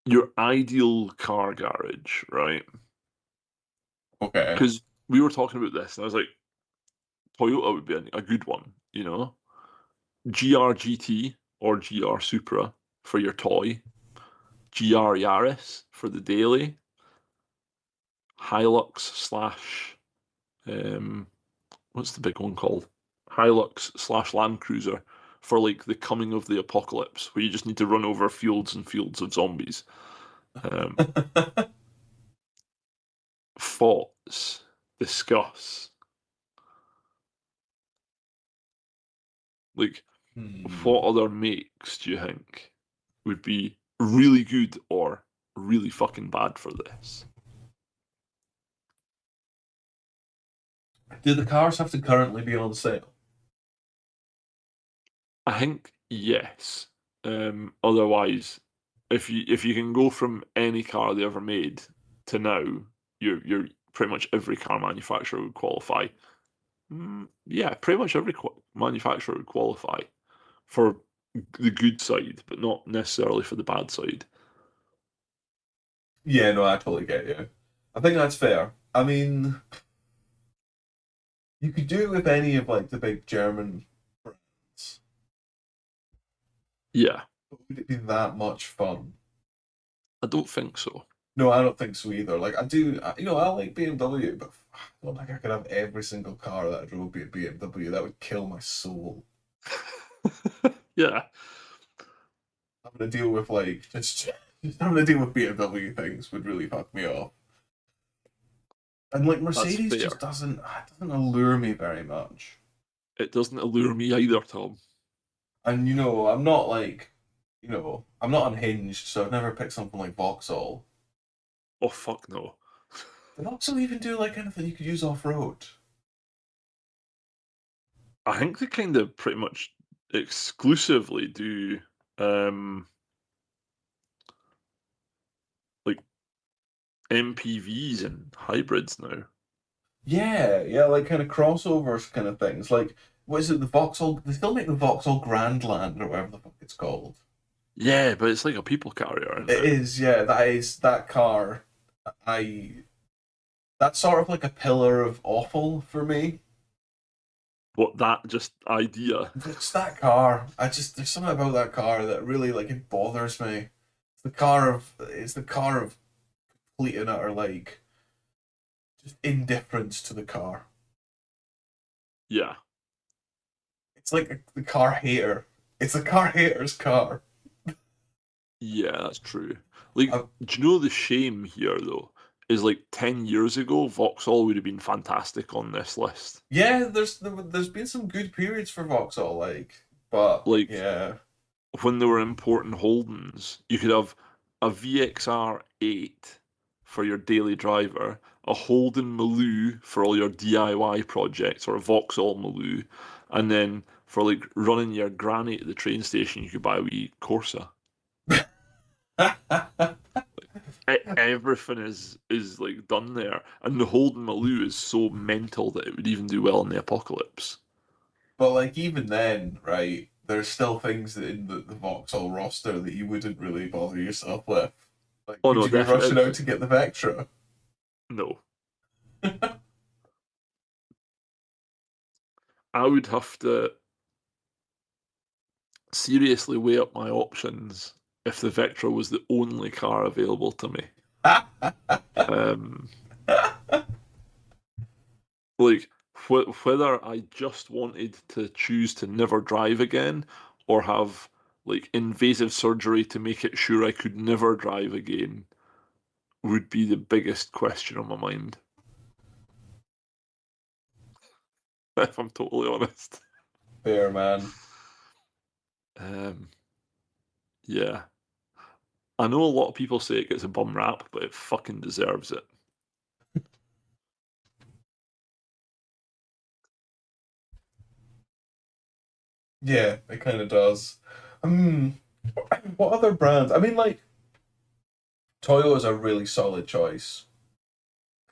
Your ideal car garage, right? okay. Because we were talking about this, and I was like, Toyota would be a good one, you know? GR GT or GR Supra for your toy, GR Yaris for the daily, Hilux slash what's the big one called? Hilux slash Land Cruiser for like the coming of the apocalypse, where you just need to run over fields and fields of zombies. Um, thoughts, discuss. Like, what Hmm. other makes do you think would be really good or really fucking bad for this? Do the cars have to currently be on sale? I think yes. Otherwise, if you can go from any car they ever made to now, you're pretty much every car manufacturer would qualify. Yeah, pretty much every manufacturer would qualify for the good side, but not necessarily for the bad side. Yeah, no, I totally get you. I think that's fair. I mean, you could do it with any of like the big German brands, Yeah, but would it be that much fun? I don't think so. No, I don't think so either. Like I like BMW, but I don't think I could have every single car that I drove be a BMW. That would kill my soul. Yeah, Having to deal with like just having to deal with BMW things would really fuck me off. And like that's Mercedes just fair. doesn't allure me very much. It doesn't allure me either, Tom. And you know, I'm not like I'm not unhinged, so I've never picked something like Vauxhall. Oh fuck no. Did Vauxhall even do like anything you could use off road? I think they kind of pretty much exclusively do um like MPVs and hybrids now. Yeah, yeah, like kind of crossovers kind of things. Like, what is it, the Vauxhall? They still make the Vauxhall Grandland or whatever the fuck it's called. Yeah, but it's like a people carrier, isn't It it? is, yeah, that car. I That's sort of like a pillar of awful for me. What that just idea. It's that car. There's something about that car that really like it bothers me. It's the car of complete and utter like just indifference to the car. Yeah. It's like the car hater. It's a car hater's car. Yeah, that's true. Like, Uh, do you know the shame here though? Is like 10 years ago, Vauxhall would have been fantastic on this list. yeah, there's been some good periods for Vauxhall, like, but Like yeah. when they were importing Holdens, you could have a VXR 8 for your daily driver, a Holden Maloo for all your DIY projects, or a Vauxhall Maloo, and then for like running your granny at the train station, you could buy a wee Corsa. Everything is like done there, and the Holden Maloo is so mental that it would even do well in the apocalypse. But like even then, right? There's still things in the Vauxhall roster that you wouldn't really bother yourself with. Like, Oh would no, you be rushing definitely out to get the Vectra? no. I would have to seriously weigh up my options if the Vectra was the only car available to me. Um, like whether I just wanted to choose to never drive again or have like invasive surgery to make it sure I could never drive again would be the biggest question on my mind, if I'm totally honest. Fair man. Um, yeah. I know a lot of people say it gets a bum rap, but it fucking deserves it. Yeah, it kind of does. Um, what other brands? I mean, like Toyota's a really solid choice.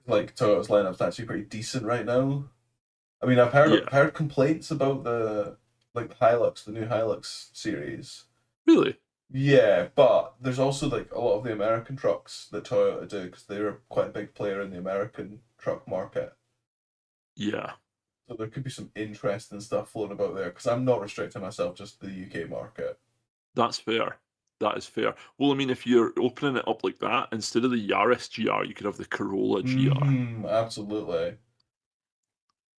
Like Toyota's lineup's actually pretty decent right now. I mean, Yeah. heard complaints about the like the Hilux, the new Hilux series. Really? Yeah, but there's also like a lot of the American trucks that Toyota do because they're quite a big player in the American truck market. Yeah. So there could be some interesting stuff floating about there because I'm not restricting myself just to the UK market. That's fair. That is fair. Well, I mean, if you're opening it up like that, instead of the Yaris GR, you could have the Corolla GR, Absolutely.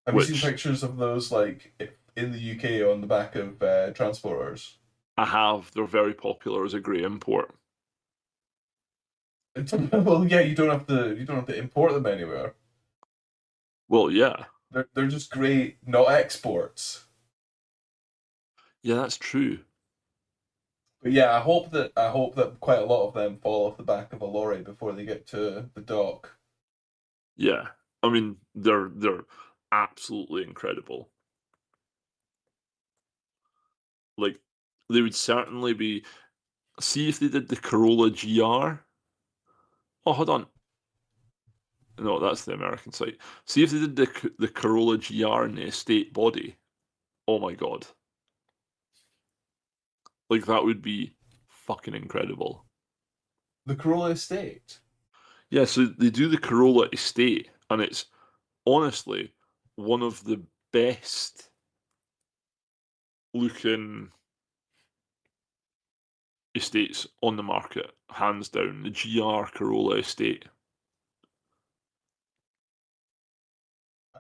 Have you seen which pictures of those like in the UK on the back of transporters? I have. They're very popular as a grey import. Well, yeah, you don't have to import them anywhere. Well, yeah. They're just great, not exports. Yeah, that's true. But yeah, I hope that quite a lot of them fall off the back of a lorry before they get to the dock. Yeah. I mean, they're absolutely incredible. Like, they would certainly be. See if they did the Corolla GR. Oh, hold on. No, that's the American site. See if they did the Corolla GR in the estate body. Oh my God. Like that would be fucking incredible. The Corolla Estate. Yeah, so they do the Corolla Estate, and it's honestly one of the best looking estates on the market, hands down. The GR Corolla Estate.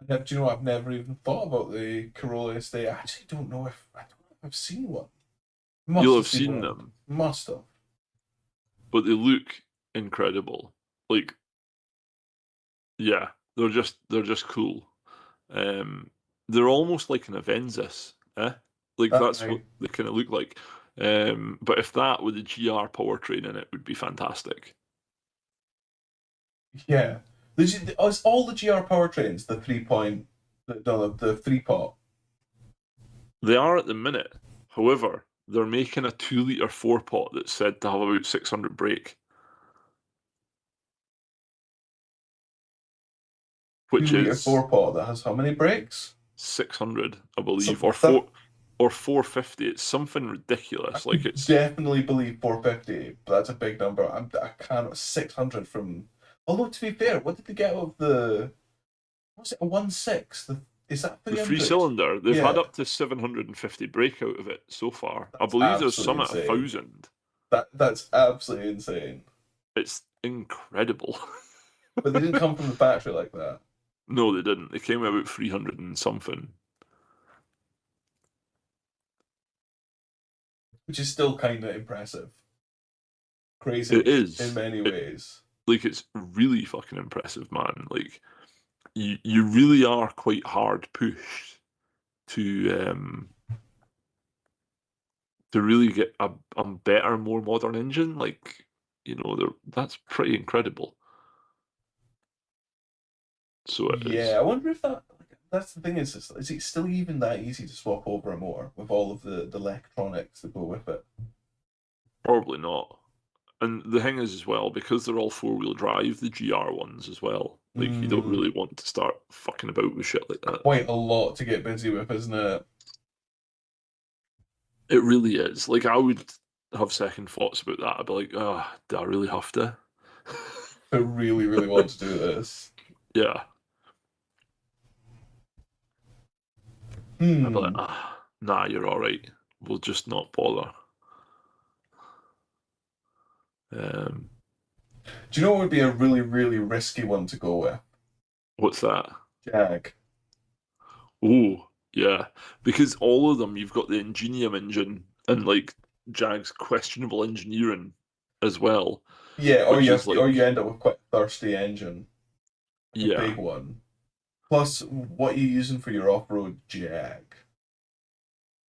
Do you know what? I've never even thought about the Corolla Estate. I actually I don't know if I've seen one. Must You'll have have seen seen one. them, Must have. but they look incredible. Like, yeah, they're just cool. Um, they're almost like an Avenzis, eh? Like that's what Aye. they kind of look like. But if that with the GR powertrain in it would be fantastic. Yeah. It's all the GR powertrains, the 3 point, no, the 3 pot. They are at the minute. However, they're making a 2 litre four pot that's said to have about 600 brake, 2 which litre is 4 pot that has how many brakes? 600, I believe, So or that or 450. It's something I ridiculous. Like could it's definitely believe 450, but that's a big number. I can't 600 from. Although to be fair, what did they get out of the? Was it a 1.6? Is that the three 300? cylinder. They've had Yeah, up to 750 brake out of it so far. I that's believe there's absolutely some at a insane. thousand. That's absolutely insane. It's incredible. But they didn't come from the factory like that. No, they didn't. They came out about 300 and something. which is still kind of impressive. It Crazy in is. many It, ways. like it's really fucking impressive, man. Like you really are quite hard pushed to um to really get a better, more modern engine. Like that's pretty incredible. So it Yeah, is. I wonder if that's the thing is it still even that easy to swap over a motor with all of the electronics that go with it? Probably not. And the thing is as well, because they're all four-wheel drive, the GR ones as well. Like you don't Mm, really want to start fucking about with shit like that. quite a lot to get busy with, isn't it? It really is. Like I would have second thoughts about that. I'd be like, oh, do I really have to? I really, really want to do this. Yeah. I'd be like, Hmm. ah, nah, you're all right. We'll just not bother. Um, Do you know what would be a really, really risky one to go with? what's that? Jag. Oh, yeah. Because all of them, you've got the Ingenium engine and like Jag's questionable engineering as well, Yeah, which is or you like, end up with quite a thirsty engine, like a yeah. big one. Plus, what are you using for your off-road Jag?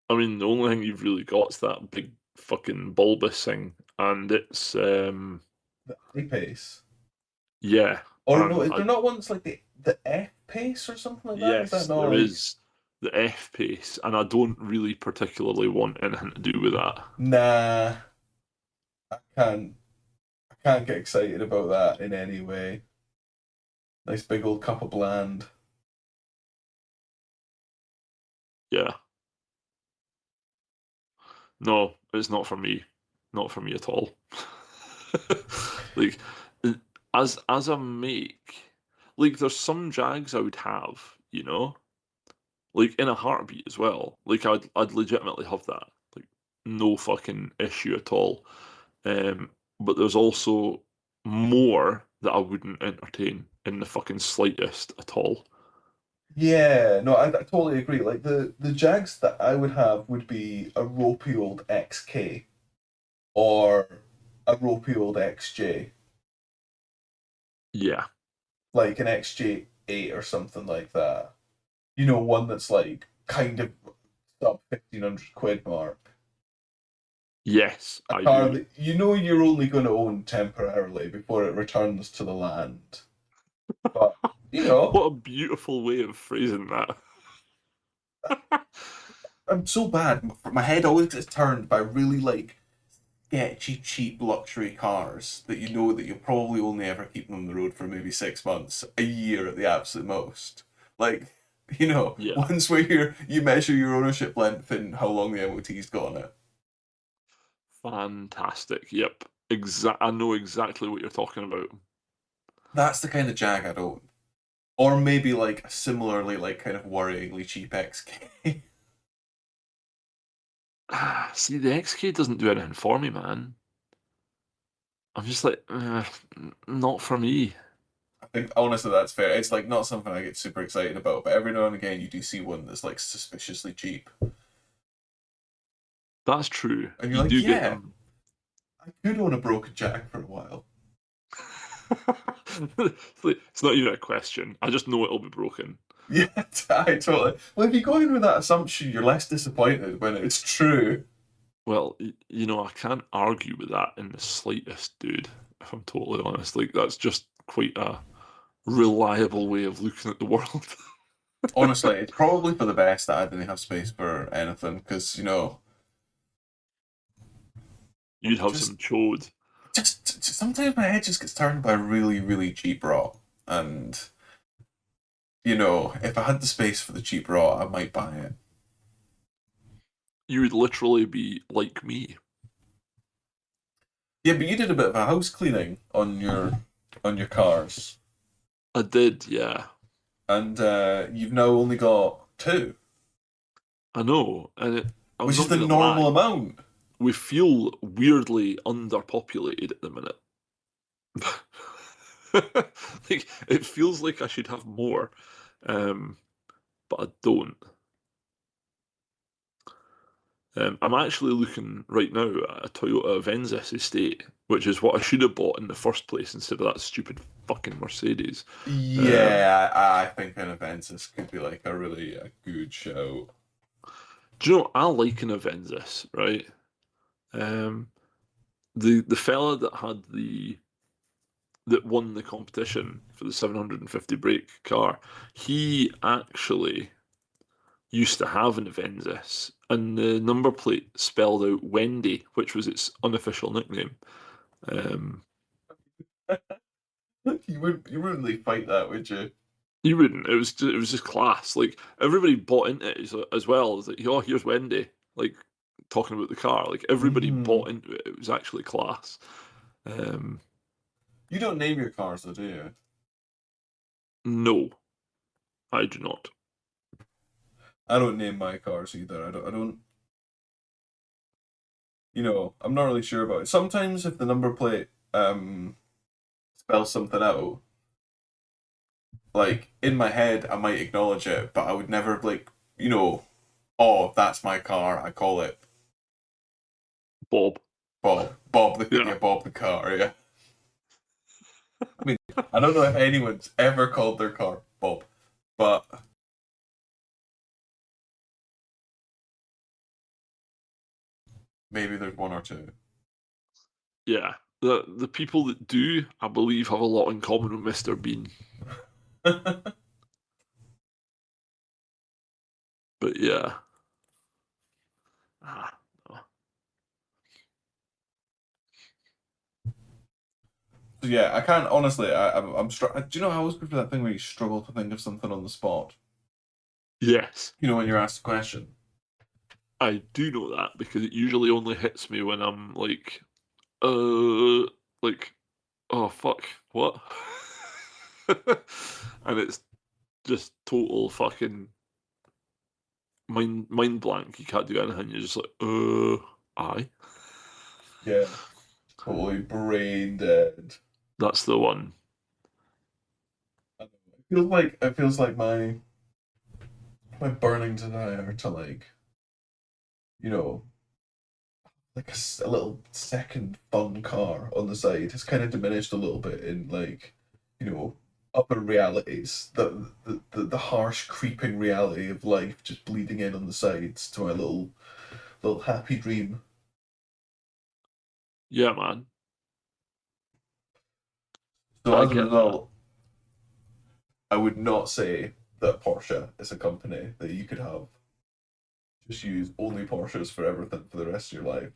I mean, the only thing you've really got is that big fucking bulbous thing, and it's The I-Pace. yeah, Or no, and is there not one that's like the F-Pace or something like that? Is that yes, not there like... is the F pace, and I don't really particularly want anything to do with that. Nah, I can't. I can't get excited about that in any way. Nice big old cup of bland. Yeah, no, it's not for me, not for me at all. Like, as a make, like there's some Jags I would have, like in a heartbeat as well. Like I'd legitimately have that, like no fucking issue at all. But there's also more that I wouldn't entertain in the fucking slightest at all. Yeah, no, I totally agree. Like the Jags that I would have would be a ropey old XK or a ropey old XJ, Yeah. like an XJ8 or something like that. You know, one that's like kind of sub 1,500 quid mark. Yes, A I car do. that you know you're only going to own temporarily before it returns to the land. But you know, What a beautiful way of phrasing that. I'm so bad. My head always gets turned by really like sketchy, cheap luxury cars that you know that you'll probably only ever keep them on the road for maybe 6 months, a year at the absolute most. Like, Yeah. ones where you measure your ownership length and how long the MOT's got on it. Fantastic. Yep. I know exactly what you're talking about. That's the kind of Jag I'd own. Or maybe like a similarly like kind of worryingly cheap XK. See, the XK doesn't do anything for me, man. I'm just like, not for me. I think honestly that's fair. It's like not something I get super excited about, but every now and again you do see one that's like suspiciously cheap. That's true. And you're You like, do get yeah, them. I could own a broken Jag for a while. It's not even a question. I just know it'll be broken. Yeah, I totally. Well, if you go in with that assumption, you're less disappointed when it's true. Well, I can't argue with that in the slightest, dude, if I'm totally honest. Like, that's just quite a reliable way of looking at the world. Honestly, it's probably for the best that I didn't have space for anything because You'd have just some chode. sometimes my head just gets turned by really really cheap rot, and if I had the space for the cheap rot, I might buy it. You would literally be like me. Yeah, but you did a bit of a house cleaning on your cars, I did, yeah. and you've now only got two, I know. And I'm which is not the going to normal lie, amount. we feel weirdly underpopulated at the minute. Like, it feels like I should have more, um, but I don't. I'm actually looking right now at a Toyota Avensis estate, which is what I should have bought in the first place instead of that stupid fucking Mercedes. Um, Yeah, I think an Aventus could be like a really good show. do you know, I like an Avensis, right? Um, the fella that won the competition for the 750 brake car, he actually used to have an Avensis, and the number plate spelled out Wendy, which was its unofficial nickname. Um, You wouldn't really fight that, would you? you wouldn't. It was just class. Like everybody bought into it as well. It's like, oh, here's Wendy. Like talking about the car. Like everybody Hmm. bought into it. It was actually class. Um, You don't name your cars, though, do you? no, I do not. I don't name my cars either. I don't. I'm not really sure about it. Sometimes if the number plate spells something out, like in my head, I might acknowledge it, but I would never like, oh, that's my car. I call it Bob. Bob. Bob the Yeah, yeah, Bob the car. Yeah. I mean, I don't know if anyone's ever called their car Bob, but maybe there's one or two. yeah. The people that do, I believe, have a lot in common with Mr. Bean. But yeah. Ah, no. So yeah, I can't honestly. Do you know I always go for that thing where you struggle to think of something on the spot? Yes, When you're asked a question. I do know that because it usually only hits me when I'm uh, like, oh fuck, what? And it's just total fucking mind blank. You can't do anything. You're just like, aye, Yeah, totally brain dead. that's the one. It feels like my burning desire to you know like a little second fun car on the side has kind of diminished a little bit in you know upper realities. The harsh creeping reality of life just bleeding in on the sides to my little happy dream. Yeah, man, So I as a get that. result, I would not say that Porsche is a company that you could have just use only Porsches for everything for the rest of your life.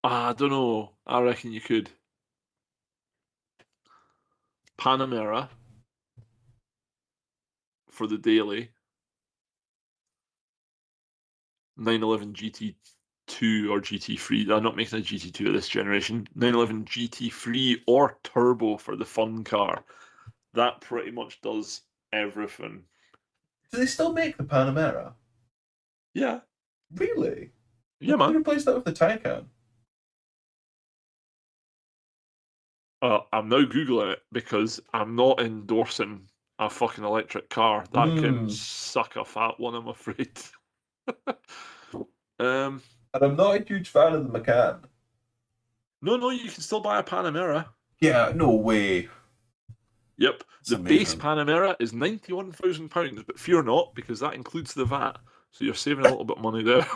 I don't know. I reckon you could. Panamera for the daily, 911 GT2 or GT3. I'm not making a GT2 of this generation. 911 GT3 or Turbo for the fun car. That pretty much does everything. Do they still make the Panamera? Yeah, Really? I yeah, thought they man. replaced that with the Taycan. I'm now Googling it because I'm not endorsing a fucking electric car. That can Hmm. suck a fat one, I'm afraid. um, And I'm not a huge fan of the Macan. no, no, you can still buy a Panamera. Yeah, no way. Yep, It's the base amazing. Panamera is £91,000, but fear not, because that includes the VAT. So you're saving a little bit of money there.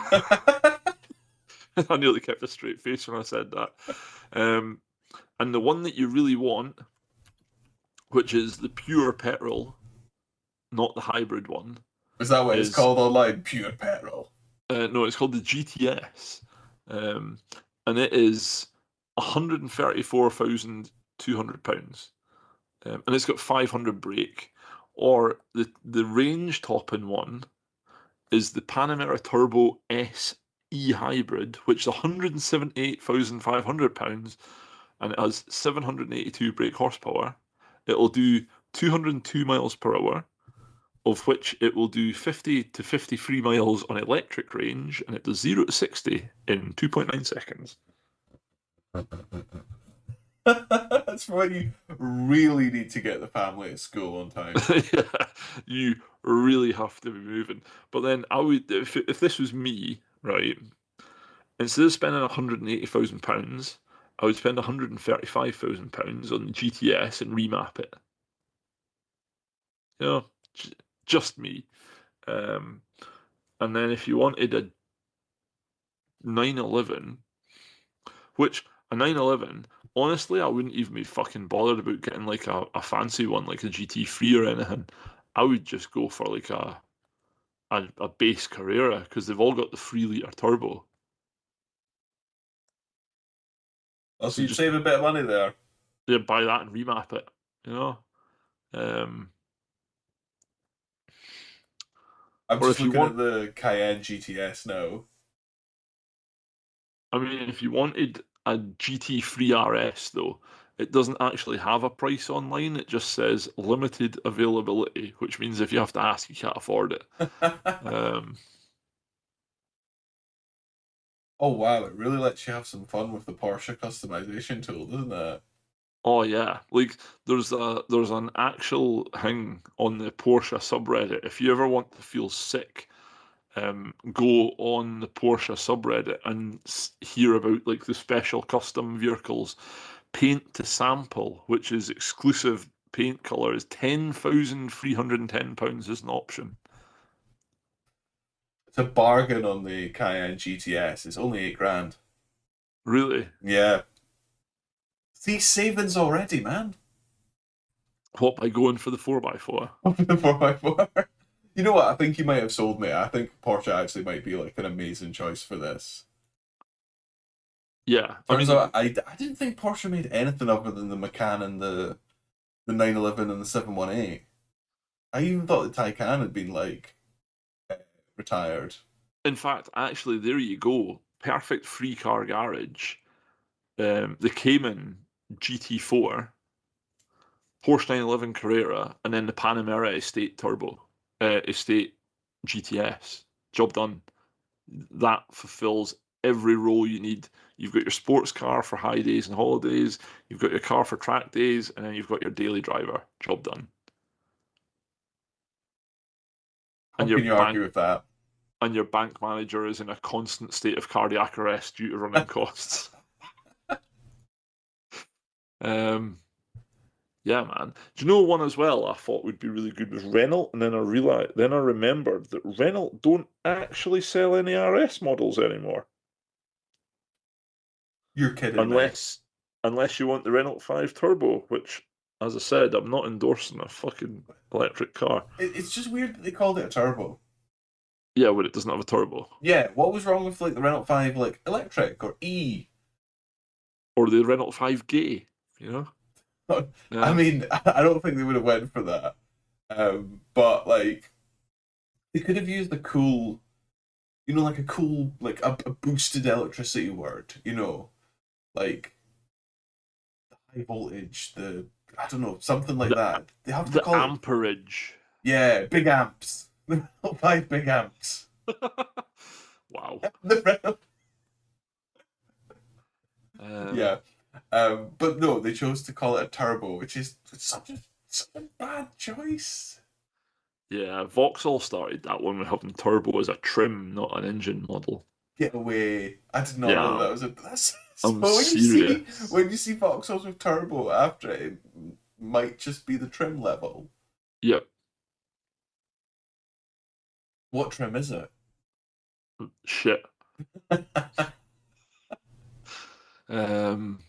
I nearly kept a straight face when I said that. Um, and the one that you really want, which is the pure petrol, not the hybrid one, Is that what it's is called online? Pure petrol. no, it's called the GTS, um, and it is £134,200, and it's got 500 brake. Or the range topping one is the Panamera Turbo SE Hybrid, which is £178,500 and it has 782 brake horsepower. It'll do 202 miles per hour, of which it will do 50 to 53 miles on electric range, and it does 0 to 60 in 2.9 seconds. That's when you really need to get the family at school on time. Yeah, you really have to be moving. But then I would, if this was me, right? instead of spending £180,000, I would spend £135,000 on the GTS and remap it. You know, just me. Um, and then if you wanted a 911, which a 911, honestly, I wouldn't even be fucking bothered about getting like a fancy one like a GT3 or anything. I would just go for like a base Carrera because they've all got the 3 litre turbo. Oh, so So you'd just save a bit of money there. yeah, buy that and remap it, you know. Um, I'm or just if you looking at want, the Cayenne GTS now. I mean, if you wanted a GT3 RS though, it doesn't actually have a price online. It just says limited availability, which means if you have to ask, you can't afford it. Um, Oh wow, it really lets you have some fun with the Porsche customization tool, doesn't it? oh yeah, like there's an actual thing on the Porsche subreddit. If you ever want to feel sick, go on the Porsche subreddit and hear about like the special custom vehicles. Paint to sample, which is exclusive paint color, is £10,310 as an option. It's a bargain on the Cayenne GTS. It's only 8 grand. Really? Yeah. See, savings already, man. What, by going for the 4x4? Over the 4x4. You know what? I think you might have sold me. I think Porsche actually might be like an amazing choice for this. Yeah, I Turns mean, out I didn't think Porsche made anything other than the Macan and the 911 and the 718. I even thought the Taycan had been like retired. in fact, actually, there you go. Perfect free car garage. The Cayman GT4, Porsche 911 Carrera, and then the Panamera Estate Turbo, Estate GTS. Job done. That fulfills every role you need. You've got your sports car for high days and holidays, you've got your car for track days, and then you've got your daily driver. Job done. How And your can you argue bank with that? and your bank manager is in a constant state of cardiac arrest due to running costs. Um, yeah, man. Do you know one as well I thought would be really good was Renault, and then I remembered that Renault don't actually sell any RS models anymore. You're kidding me. unless unless you want the Renault 5 Turbo, which, as I said, I'm not endorsing a fucking electric car. It's just weird that they called it a turbo. Yeah, but it doesn't have a turbo. Yeah, what was wrong with like the Renault 5 like electric or E? Or the Renault 5 Gay, you know? I Yeah. mean, I don't think they would have went for that. But like they could have used a cool, like a cool, like a boosted electricity word, like high voltage, the I don't know, something like The that. They have to the call it, amperage. yeah, big amps. Five big amps. Wow. The Renault, Um, yeah. But no, they chose to call it a turbo, which is such a bad choice. yeah, Vauxhall started that one with having turbo as a trim, not an engine model. Get away! I did not know Yeah, that was a. That's I'm so serious. when you see Vauxhalls with turbo after it might just be the trim level. Yep. What trim is it? Shit. Um,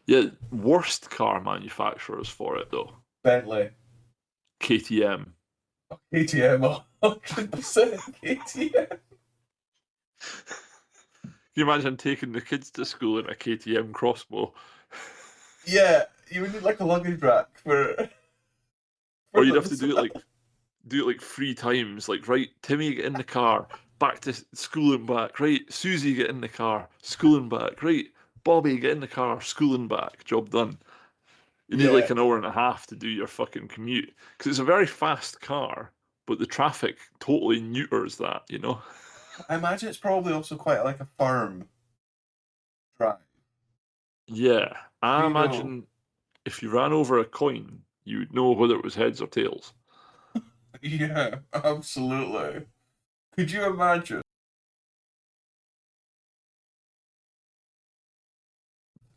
yeah, worst car manufacturers for it though. Bentley. KTM. KTM, 100% KTM. Can you imagine taking the kids to school in a KTM crossbow? Yeah, you would need like a luggage rack for Or you'd them have as to well. do it like 3 times. Like, right, Timmy, get in the car, back to school and back. Right, Susie, get in the car, school and back. Right, Bobby, get in the car, school and back. Job done. You need like Yeah, an hour and a half to do your fucking commute because it's a very fast car, but the traffic totally neuters that, you know? I imagine it's probably also quite like a firm drive. Yeah, I You know, imagine if you ran over a coin, you'd know whether it was heads or tails. yeah, absolutely. Could you imagine?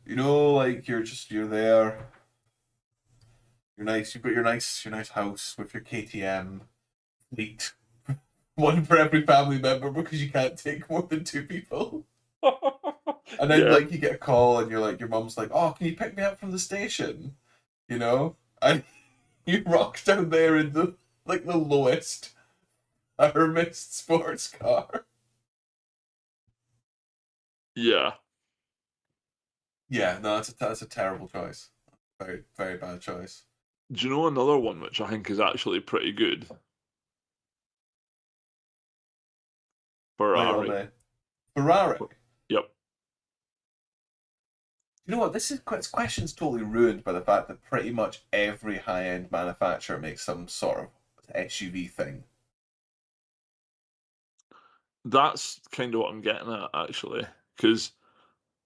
You know, like you're there. You're nice. You've got your nice house with your KTM fleet. One for every family member because you can't take more than two people. And then Yeah, like you get a call and you're like your mum's like, "Oh, can you pick me up from the station?" You know? And you rock down there in the like the lowest Hermes sports car. yeah. Yeah, no, that's a terrible choice. Very, very bad choice. Do you know another one which I think is actually pretty good? Lay on Ferrari. me. Ferrari. Yep. You know what? This question's totally ruined by the fact that pretty much every high-end manufacturer makes some sort of SUV thing. That's kind of what I'm getting at, actually. Because,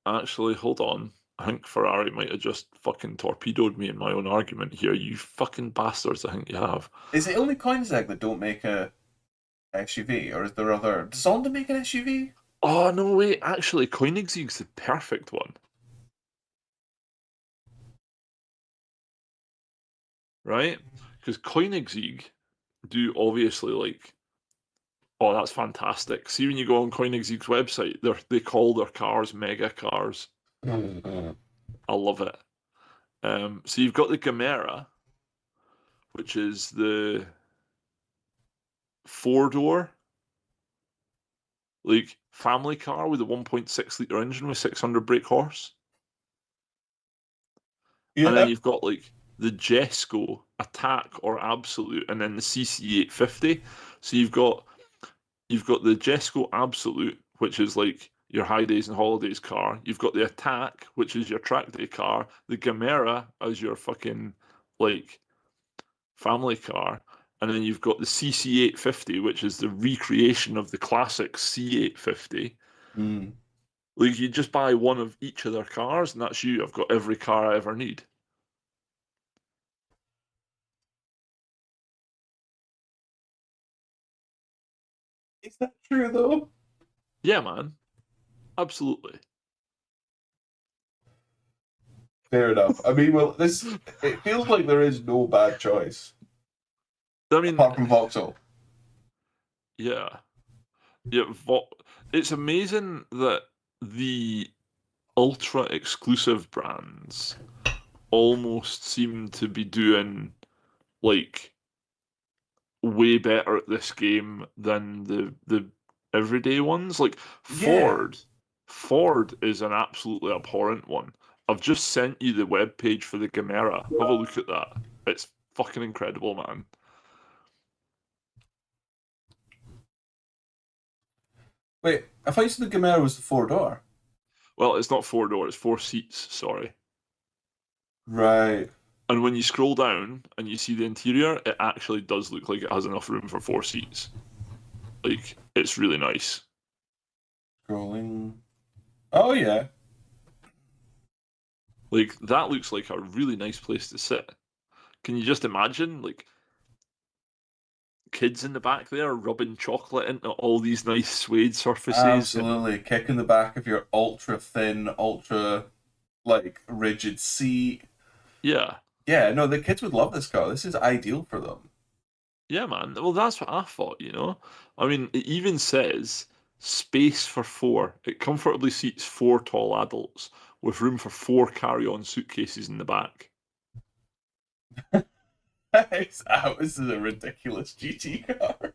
actually, hold on. I think Ferrari might have just fucking torpedoed me in my own argument here. You fucking bastards, I think you have. Is it only Koenigsegg that don't make a SUV, or is there other? Does Honda make an SUV? Oh, no, wait. Actually, Koenigsegg's the perfect one, right? Because Koenigsegg do obviously like, oh, that's fantastic. See, when you go on Koenigsegg's website, they call their cars mega cars. I love it. So you've got the Gamera, which is the four-door, like family car with a 1.6 liter engine with 600 brake horse. And then Yeah. you've got like the Jesco Attack or Absolute, and then the CC 850. So you've got the Jesco Absolute, which is like your high days and holidays car. You've got the Attack, which is your track day car. The Gamera as your fucking like family car. And then you've got the CC 850, which is the recreation of the classic C850. Mm. Like you just buy one of each of their cars, and that's you. I've got every car I ever need. Is that true though? Yeah, man, absolutely. Fair enough. I mean, well, this it feels like there is no bad choice I mean, apart from Vauxhall. yeah, yeah. It's amazing that the ultra exclusive brands almost seem to be doing like way better at this game than the everyday ones. Like Yeah. Ford is an absolutely abhorrent one. I've just sent you the web page for the Gamera. Have a look at that. It's fucking incredible, man. Wait, I thought you said the Gamera was the four door. Well, it's not four door, it's four seats, sorry. Right. And when you scroll down and you see the interior, it actually does look like it has enough room for four seats. Like, it's really nice. Scrolling. Oh yeah. Like, that looks like a really nice place to sit. Can you just imagine, like, kids in the back there rubbing chocolate into all these nice suede surfaces? Absolutely. Kick in the back of your ultra thin, ultra like rigid seat. Yeah, Yeah, no, the kids would love this car. This is ideal for them. yeah, man. Well, that's what I thought. I mean, it even says space for four. It comfortably seats four tall adults with room for four carry-on suitcases in the back. This is a ridiculous GT car.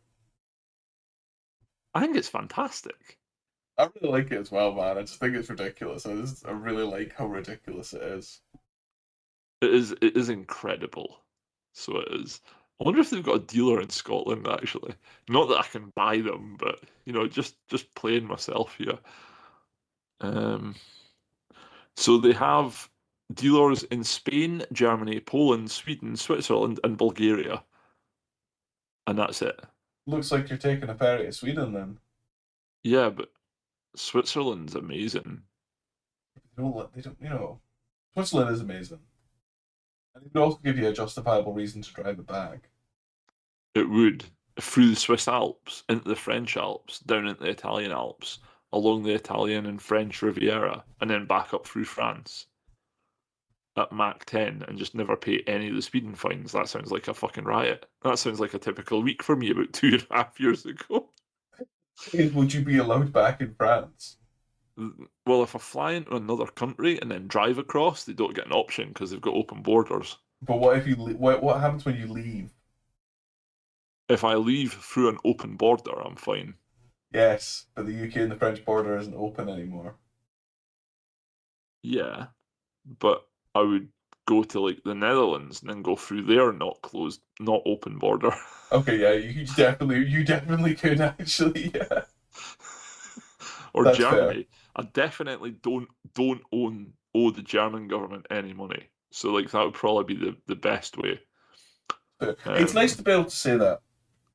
I think it's fantastic. I really like it as well, man. I just think it's ridiculous. I really like how ridiculous it is. It is incredible. So it is. I wonder if they've got a dealer in Scotland actually. Not that I can buy them, but just playing myself here. Um, so they have dealers in Spain, Germany, Poland, Sweden, Switzerland, and Bulgaria, and that's it. Looks like you're taking a ferry to Sweden then. Yeah, but Switzerland's amazing. They don't, Switzerland is amazing. And it would also give you a justifiable reason to drive it back. It would through the Swiss Alps, into the French Alps, down into the Italian Alps, along the Italian and French Riviera, and then back up through France. at Mach 10 and just never pay any of the speeding fines, that sounds like a fucking riot. That sounds like a typical week for me about 2.5 years ago. Would you be allowed back in France? Well, if I fly into another country and then drive across, they don't get an option because they've got open borders. But what if you what happens when you leave? If I leave through an open border, I'm fine. Yes, but the UK and the French border isn't open anymore. Yeah, but I would go to like the Netherlands and then go through their not closed, not open border. Okay, yeah, you definitely could actually. Yeah, Or that's fair. Germany. I definitely don't owe the German government any money. So like that would probably be the best way. Fair. It's nice Um, to be able to say that.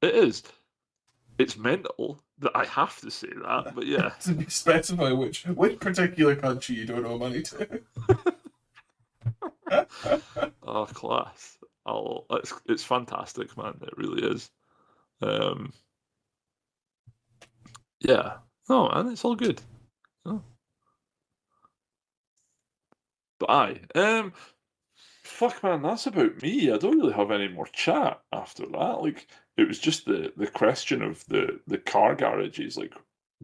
it is. It's mental that I have to say that, but yeah. To specify which particular country you don't owe money to. Oh, class. It's fantastic, man. It really is. Um, yeah. No, man, it's all good. Oh. But aye. Fuck, man, that's about me. I don't really have any more chat after that. Like, it was just the question of the car garages, like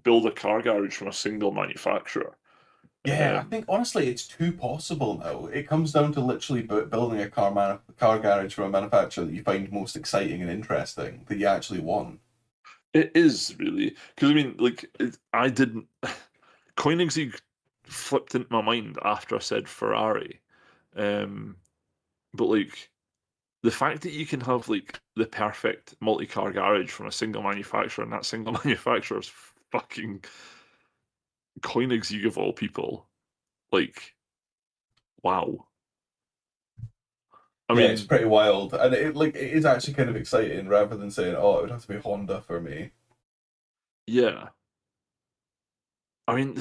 build a car garage from a single manufacturer. Yeah, I Um, think honestly it's too possible now. It comes down to literally building a car garage from a manufacturer that you find most exciting and interesting that you actually want. it is really because I mean, like, I didn't. Koenigsegg flipped into my mind after I said Ferrari, um, but like the fact that you can have like the perfect multi-car garage from a single manufacturer, and that single manufacturer is fucking Koenigsegg of all people. Like, wow. I Yeah, it's mean, pretty wild, and it is actually kind of exciting rather than saying, "Oh, it would have to be Honda for me." yeah. I mean,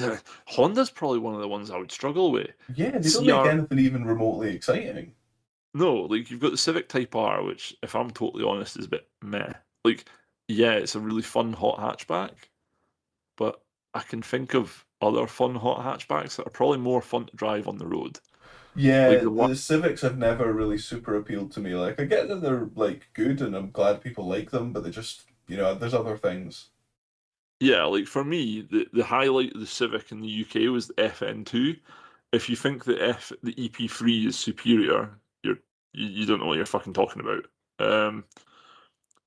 Honda's probably one of the ones I would struggle with. Yeah, they don't make CR, anything even remotely exciting. no, like you've got the Civic Type R, which, if I'm totally honest, is a bit meh. Like, yeah, it's a really fun hot hatchback, but I can think of other fun hot hatchbacks that are probably more fun to drive on the road. Like Yeah, the one, the Civics have never really super appealed to me. Like, I get that they're like good, and I'm glad people like them, but they just, there's other things. yeah, like for me, the highlight of the Civic in the UK was the FN2. If you think the EP3 is superior, you don't know what you're fucking talking about.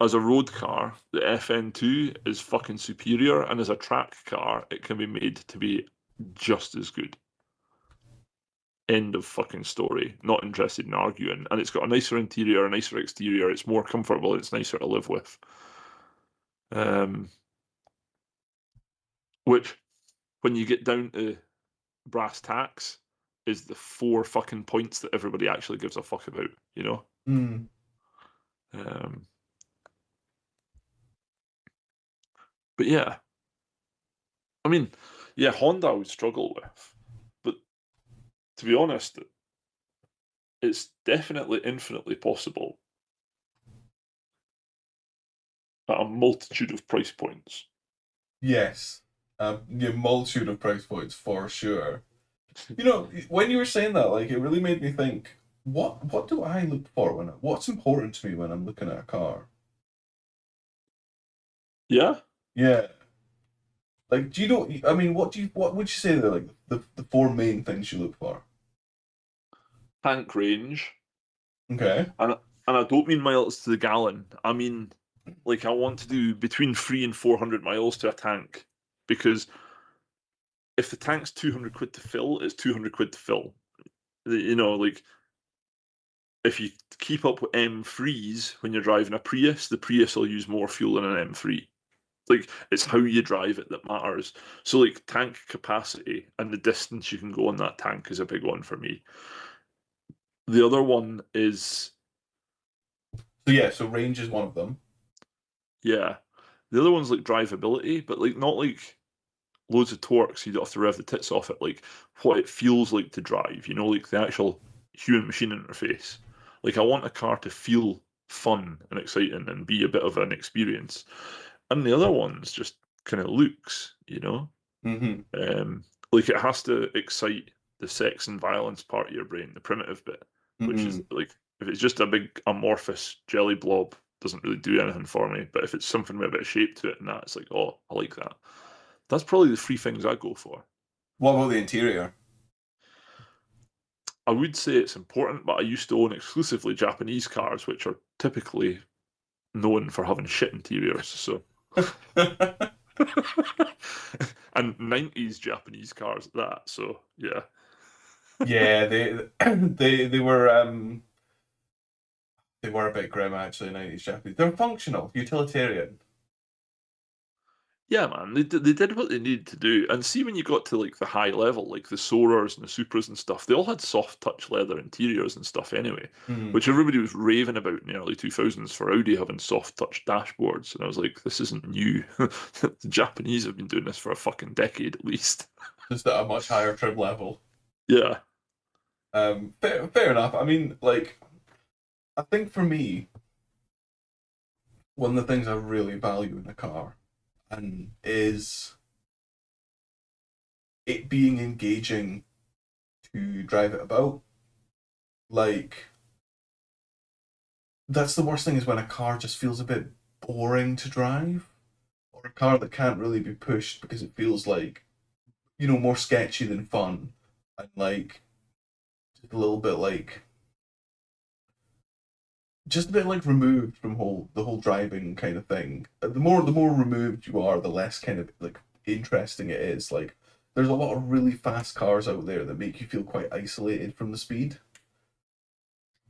As a road car, the FN2 is fucking superior, and as a track car, it can be made to be just as good. End of fucking story. Not interested in arguing. And it's got a nicer interior, a nicer exterior. It's more comfortable. It's nicer to live with. Um, which, when you get down to brass tacks, is the four fucking points that everybody actually gives a fuck about. You know. Hmm. Um, but yeah, I mean, yeah, Honda I would struggle with, but to be honest, it's definitely infinitely possible at a multitude of price points. Yes. Yeah, multitude of price points for sure. When you were saying that, like, it really made me think, what do I look for what's important to me when I'm looking at a car? Yeah, Yeah. Like, do you know, I mean, what would you say are like the four main things you look for? tank range, Okay. and I don't mean miles to the gallon. I mean, like, I want to do between 300 and 400 miles to a tank, because if the tank's 200 quid to fill, it's 200 quid to fill. You know, like, if you keep up with M3s when you're driving a Prius, the Prius will use more fuel than an M3. Like, it's how you drive it that matters. So like tank capacity and the distance you can go on that tank is a big one for me. The other one is, So yeah, so range is one of them. yeah, the other one's like drivability, but like not like loads of torque, so you don't have to rev the tits off it. Like what it feels like to drive, you know, like the actual human machine interface. Like I want a car to feel fun and exciting and be a bit of an experience. And the other one's just kind of looks, you know. Mm-hmm. Like it has to excite. the sex and violence part of your brain, the primitive bit, which is Mm-mm. like if it's just a big amorphous jelly blob, doesn't really do anything for me. But if it's something with a bit of shape to it and that, it's like, oh, I like that. That's probably the three things I go for. What about the interior? I would say it's important, but I used to own exclusively Japanese cars, which are typically known for having shit interiors. So, and 90s Japanese cars at that. So, yeah. Yeah, they were a bit grim actually, 90s Japanese. They're functional, utilitarian. Yeah, man, they did what they needed to do. And see, when you got to like the high level, like the Sorers and the Supras and stuff, they all had soft touch leather interiors and stuff anyway, Mm. which everybody was raving about in the early 2000s for Audi having soft touch dashboards. And I was like, this isn't new. The Japanese have been doing this for a fucking decade at least. Just at a much higher trim level. Yeah, Fair enough. I mean, like, I think for me, one of the things I really value in a car and is it being engaging to drive it about. Like, that's the worst thing is when a car just feels a bit boring to drive, or a car that can't really be pushed because it feels like, more sketchy than fun, and like just a little bit like just a bit like removed from the whole driving kind of thing. The more removed you are, the less kind of like interesting it is. Like there's a lot of really fast cars out there that make you feel quite isolated from the speed.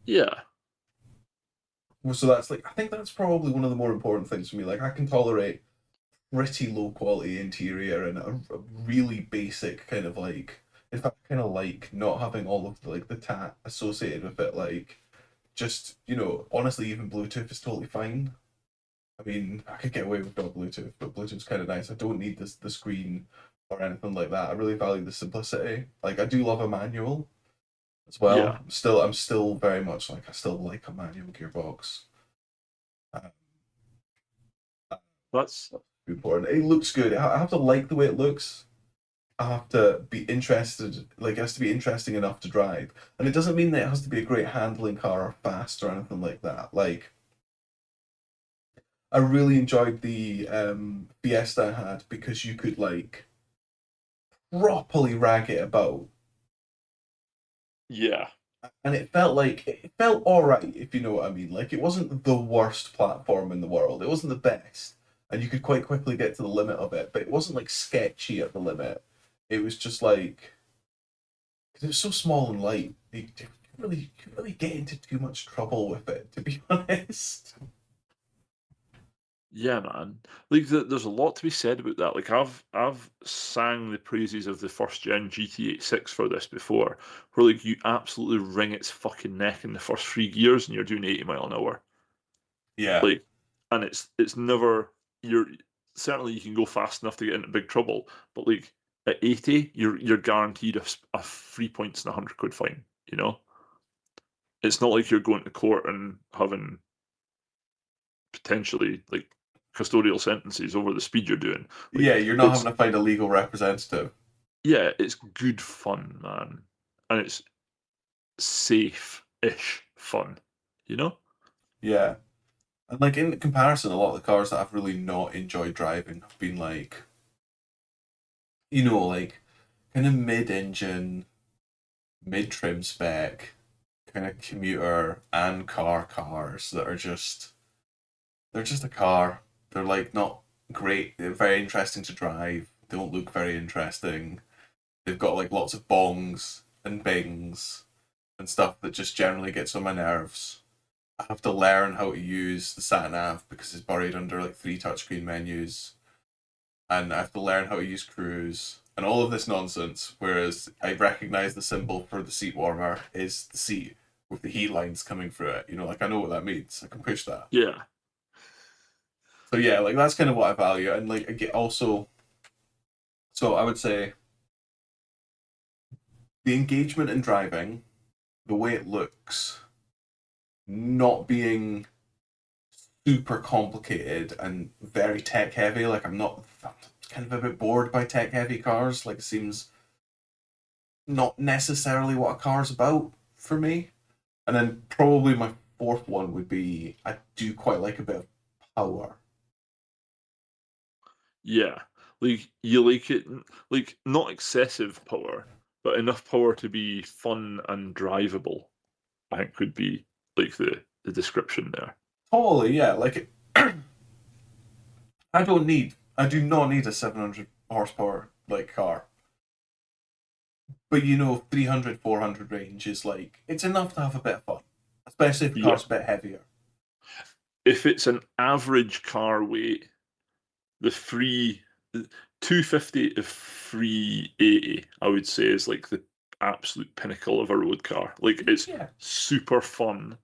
yeah, So that's like I think that's probably one of the more important things for me. Like I can tolerate pretty low quality interior and a really basic kind of like in fact kind of like not having all of the, like the tat associated with it like just honestly even Bluetooth is totally fine. I mean I could get away with no Bluetooth, but Bluetooth's kind of nice. I don't need the screen or anything like that. I really value the simplicity. Like I do love a manual as well. yeah. I'm still very much like I still like a manual gearbox. uh, That's Important. It looks good. I have to like the way it looks. I have to be interested, like it has to be interesting enough to drive. And it doesn't mean that it has to be a great handling car or fast or anything like that. Like I really enjoyed the Fiesta I had because you could like properly rag it about. yeah, And it felt alright, if you know what I mean. Like it wasn't the worst platform in the world. It wasn't the best. And you could quite quickly get to the limit of it, but it wasn't like sketchy at the limit. It was just like because it was so small and light, you couldn't really get into too much trouble with it, to be honest. yeah, man. Like, there's a lot to be said about that. Like, I've sang the praises of the first gen GT86 for this before, where like you absolutely wring its fucking neck in the first three gears and you're doing 80 mph. Yeah, Like, and it's never you're certainly you can go fast enough to get into big trouble, but like at 80, you're guaranteed a 3 points and £100 fine. You know, it's not like you're going to court and having potentially like custodial sentences over the speed you're doing. yeah, Like you're not having it's to find a legal representative. yeah, it's good fun, man, and it's safe-ish fun. You know? Yeah, and like in comparison, a lot of the cars that I've really not enjoyed driving have been like, like kind of mid-engine, mid-trim spec, kind of commuter and car cars that are just they're just a car. They're like not great. They're very interesting to drive. They don't look very interesting. They've got like lots of bongs and bings and stuff that just generally gets on my nerves. I have to learn how to use the sat nav because it's buried under like three touchscreen menus, and I have to learn how to use cruise and all of this nonsense. Whereas I recognize the symbol for the seat warmer is the seat with the heat lines coming through it. Like I know what that means. I can push that. Yeah, So yeah, like that's kind of what I value, and like also, so I would say the engagement in driving, the way it looks, not being super complicated and very tech heavy. Like I'm kind of a bit bored by tech heavy cars. Like it seems not necessarily what a car's about for me. And then probably my fourth one would be I do quite like a bit of power. Yeah, like you like it, like not excessive power, but enough power to be fun and drivable. I think would be like the description there. Totally, yeah. Like I do not need a 700 horsepower like car. But 300, 400 range is like, it's enough to have a bit of fun. Especially if the Yeah, car's a bit heavier. if it's an average car weight, the free 250 to 380, I would say, is like the absolute pinnacle of a road car. Like it's Yeah. super fun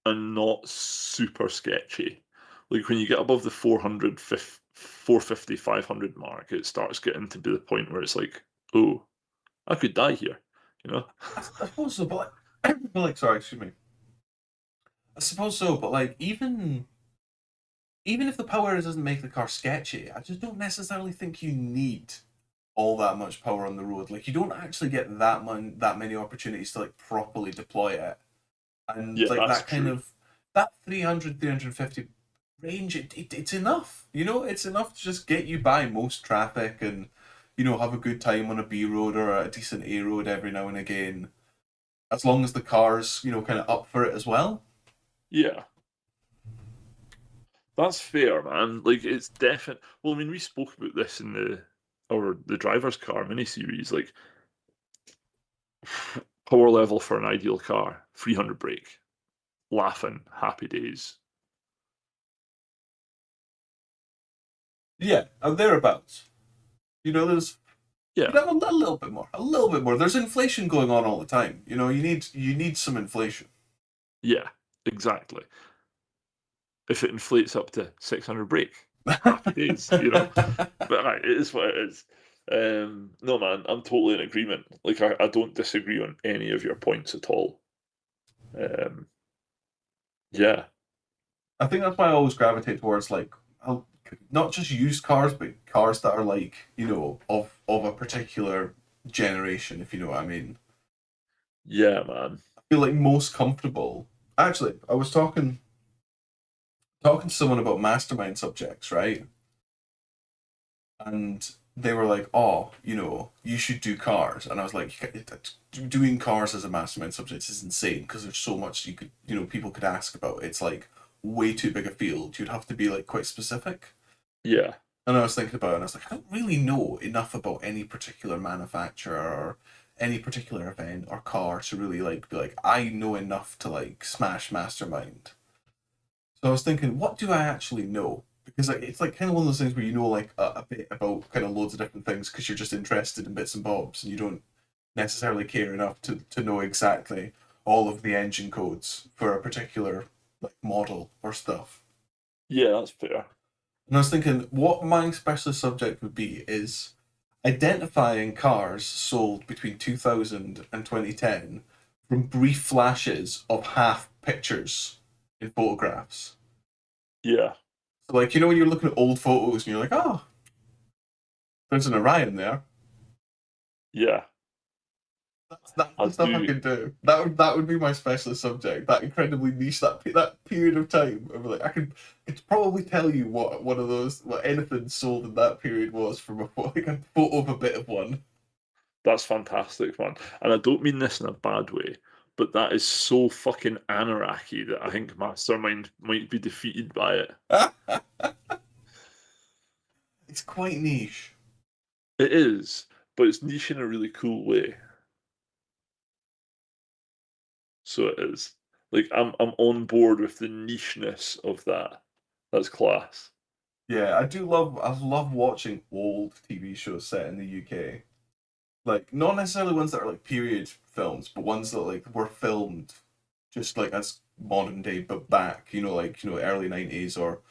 and not super sketchy. Like when you get above the 400, 450, 500 mark, it starts getting to be the point where it's like, oh, I could die here, you know? I suppose so, but like, sorry, excuse me. I suppose so, but like, even if the power doesn't make the car sketchy, I just don't necessarily think you need all that much power on the road. Like, you don't actually get that many opportunities to like properly deploy it. And Yeah, like that's that kind true. of that 300, 350 range, it's enough. It's enough to just get you by most traffic and have a good time on a B road or a decent A road every now and again, as long as the car's kind of up for it as well. Yeah, that's fair, man. Like it's definite. Well, I mean, we spoke about this in the driver's car mini-series. Like power level for an ideal car, 300 brake, laughing, happy days. Yeah, and thereabouts. There's you Yeah, have a little bit more, a little bit more. There's inflation going on all the time. You need some inflation. yeah, exactly. If it inflates up to 600 brake, happy days, you know? But it is what it is. No, man, I'm totally in agreement. Like, I don't disagree on any of your points at all. Um, yeah, I think that's why I always gravitate towards like not just used cars, but cars that are like of a particular generation, if you know what I mean. yeah, man. I feel like most comfortable. Actually, I was talking to someone about mastermind subjects, right? And they were like, "Oh, you should do cars," and I was like, "Doing cars as a mastermind subject is insane because there's so much people could ask about. It's like way too big a field. You'd have to be like quite specific." Yeah, And I was thinking about it, and I was like, I don't really know enough about any particular manufacturer or any particular event or car to really like be like, I know enough to like smash Mastermind. So I was thinking, what do I actually know? Because like it's like kind of one of those things where you know like a bit about kind of loads of different things because you're just interested in bits and bobs and you don't necessarily care enough to know exactly all of the engine codes for a particular like model or stuff. yeah, that's fair. And I was thinking, what my specialist subject would be is identifying cars sold between 2000 and 2010 from brief flashes of half pictures in photographs. Yeah, So, like, when you're looking at old photos and you're like, oh, there's an Orion there. yeah, That's I the stuff I do. can do. That would be my specialist subject. That incredibly niche that period of time. Of like I could probably tell you what anything sold in that period was from like a photo of a bit of one. That's fantastic, man. And I don't mean this in a bad way, but that is so fucking anarchy that I think Mastermind might be defeated by it. It's quite niche. It is, but it's niche in a really cool way. So it is. Like I'm on board with the nicheness of that. That's class. Yeah, I love watching old TV shows set in the UK. Like not necessarily ones that are like period films, but ones that like were filmed just like as modern day but back, like early 90s or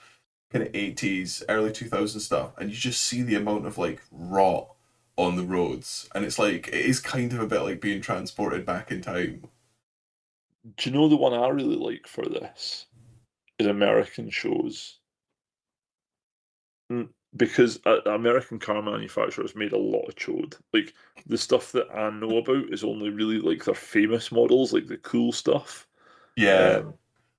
kind of 80s, early 2000s stuff, and you just see the amount of like rot on the roads, and it's like it is kind of a bit like being transported back in time. Do you know the one I really like for this? Is American shows. because American car manufacturers made a lot of chode. Like the stuff that I know about is only really like their famous models, like the cool stuff. Yeah. Um,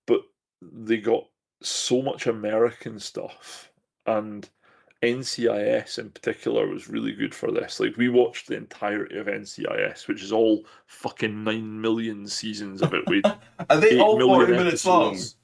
but they got so much American stuff, and NCIS in particular was really good for this. Like we watched the entirety of NCIS, which is all fucking 9 million seasons of it with Are they eight all million 40 minutes long? episodes.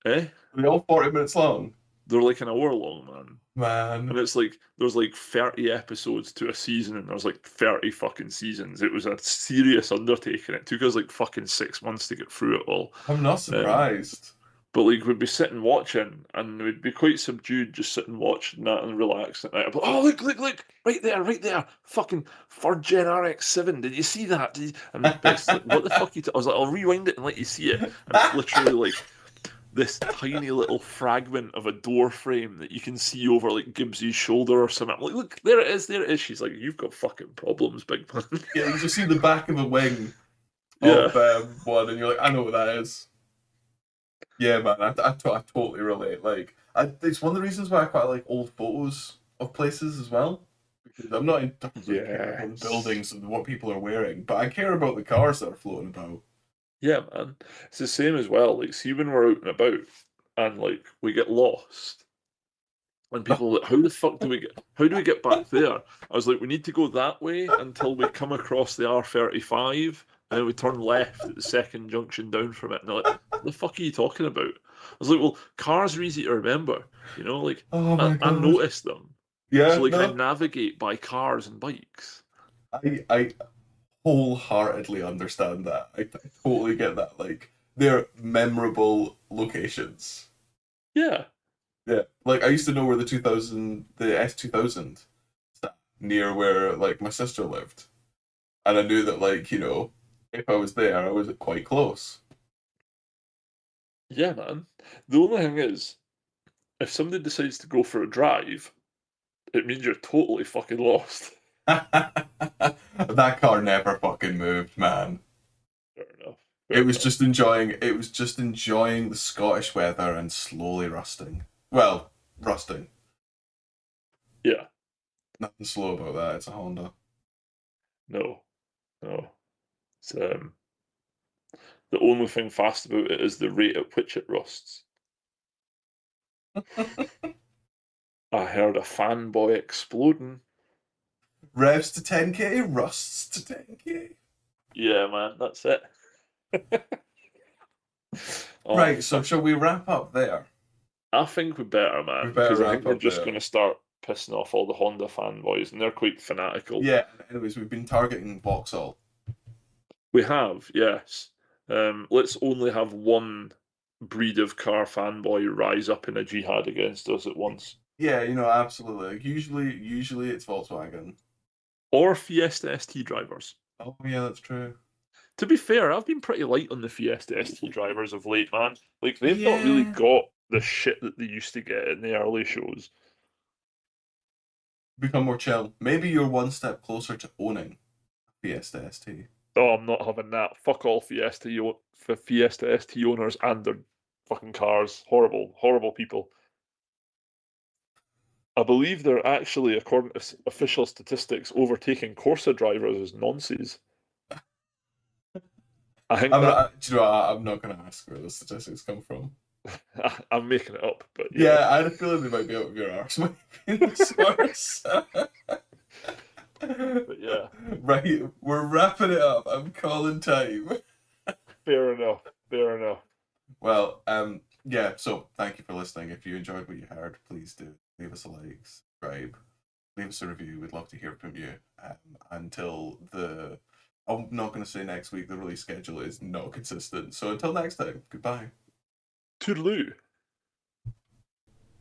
Eh? Are they all 40 minutes long? They're like an hour long, man. And Man. it's like there's like 30 episodes to a season, and there's like 30 fucking seasons. It was a serious undertaking. It took us like fucking 6 months to get through it all. I'm not Um, surprised. but like we'd be sitting watching, and we'd be quite subdued, just sitting watching that and relaxing at night. I'd be like, oh look, right there, fucking third gen RX-7. Did you see that? And Beth's like, what the fuck you? I was like, I'll rewind it and let you see it. And it's literally like this tiny little fragment of a door frame that you can see over like Gibbs's shoulder or something. I'm like, look, there it is, there it is. She's like, you've got fucking problems, big man. Yeah, you just see the back of a wing Yeah. of one, and you're like, I know what that is. Yeah, man, I totally relate. Like, it's one of the reasons why I quite like old photos of places as well. Because I'm not entirely care about the Yes. buildings and what people are wearing, but I care about the cars that are floating about. Yeah, man. It's the same as well. Like, see when we're out and about and like we get lost and people are like, how do we get back there? I was like, we need to go that way until we come across the R35 and then we turn left at the second junction down from it. And they're like, what the fuck are you talking about? I was like, well, cars are easy to remember, like Oh I, my I god. notice them. So Yeah, like I no, navigate by cars and bikes. I wholeheartedly understand that. I totally get that. Like, they're memorable locations. Yeah. Yeah, like I used to know where the S2000 sat near where like my sister lived, and I knew that like if I was there, I was quite close. Yeah, man. The only thing is, if somebody decides to go for a drive, it means you're totally fucking lost. That car never fucking moved, man. Fair enough. It Fair was enough. just enjoying. It was just enjoying the Scottish weather and slowly rusting. Well, rusting. Yeah. Nothing slow about that. It's a Honda. No. No. It's, the only thing fast about it is the rate at which it rusts. I heard a fanboy exploding. Revs to 10k, rusts to 10k. Yeah, man. That's it. Oh, Right. So fuck. shall we wrap up there? I think we better, We man, better because I think wrap we're up just there. going to start pissing off all the Honda fanboys, and they're quite fanatical. Yeah. Anyways, we've been targeting Vauxhall. We have, yes. Let's only have one breed of car fanboy rise up in a jihad against us at once. Yeah, absolutely. Like, usually it's Volkswagen. Or Fiesta ST drivers. Oh yeah, that's true. To be fair, I've been pretty light on the Fiesta ST drivers of late, man. Like, they've not really Yeah, got the shit that they used to get in the early shows. become more chill. Maybe you're one step closer to owning Fiesta ST. Oh, I'm not having that. Fuck all Fiesta ST owners and their fucking cars. Horrible, horrible people. I believe they're actually, according to official statistics, overtaking Corsa drivers as nonces. I think I'm that not. Do you know what? I'm not going to ask where the statistics come from. I'm making it up, but yeah. Yeah, I had a feeling they might be out of your arse making the source. But yeah, Right, we're wrapping it up. I'm calling time. fair enough. Fair enough. Well, yeah. So thank you for listening. If you enjoyed what you heard, please do leave us a like, subscribe, leave us a review. We'd love to hear from you. Until I'm not going to say next week. The release schedule is not consistent. So until next time, goodbye. Toodaloo.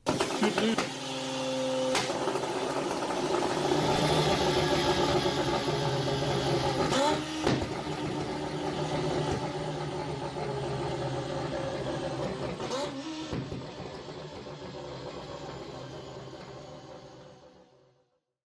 Toodaloo.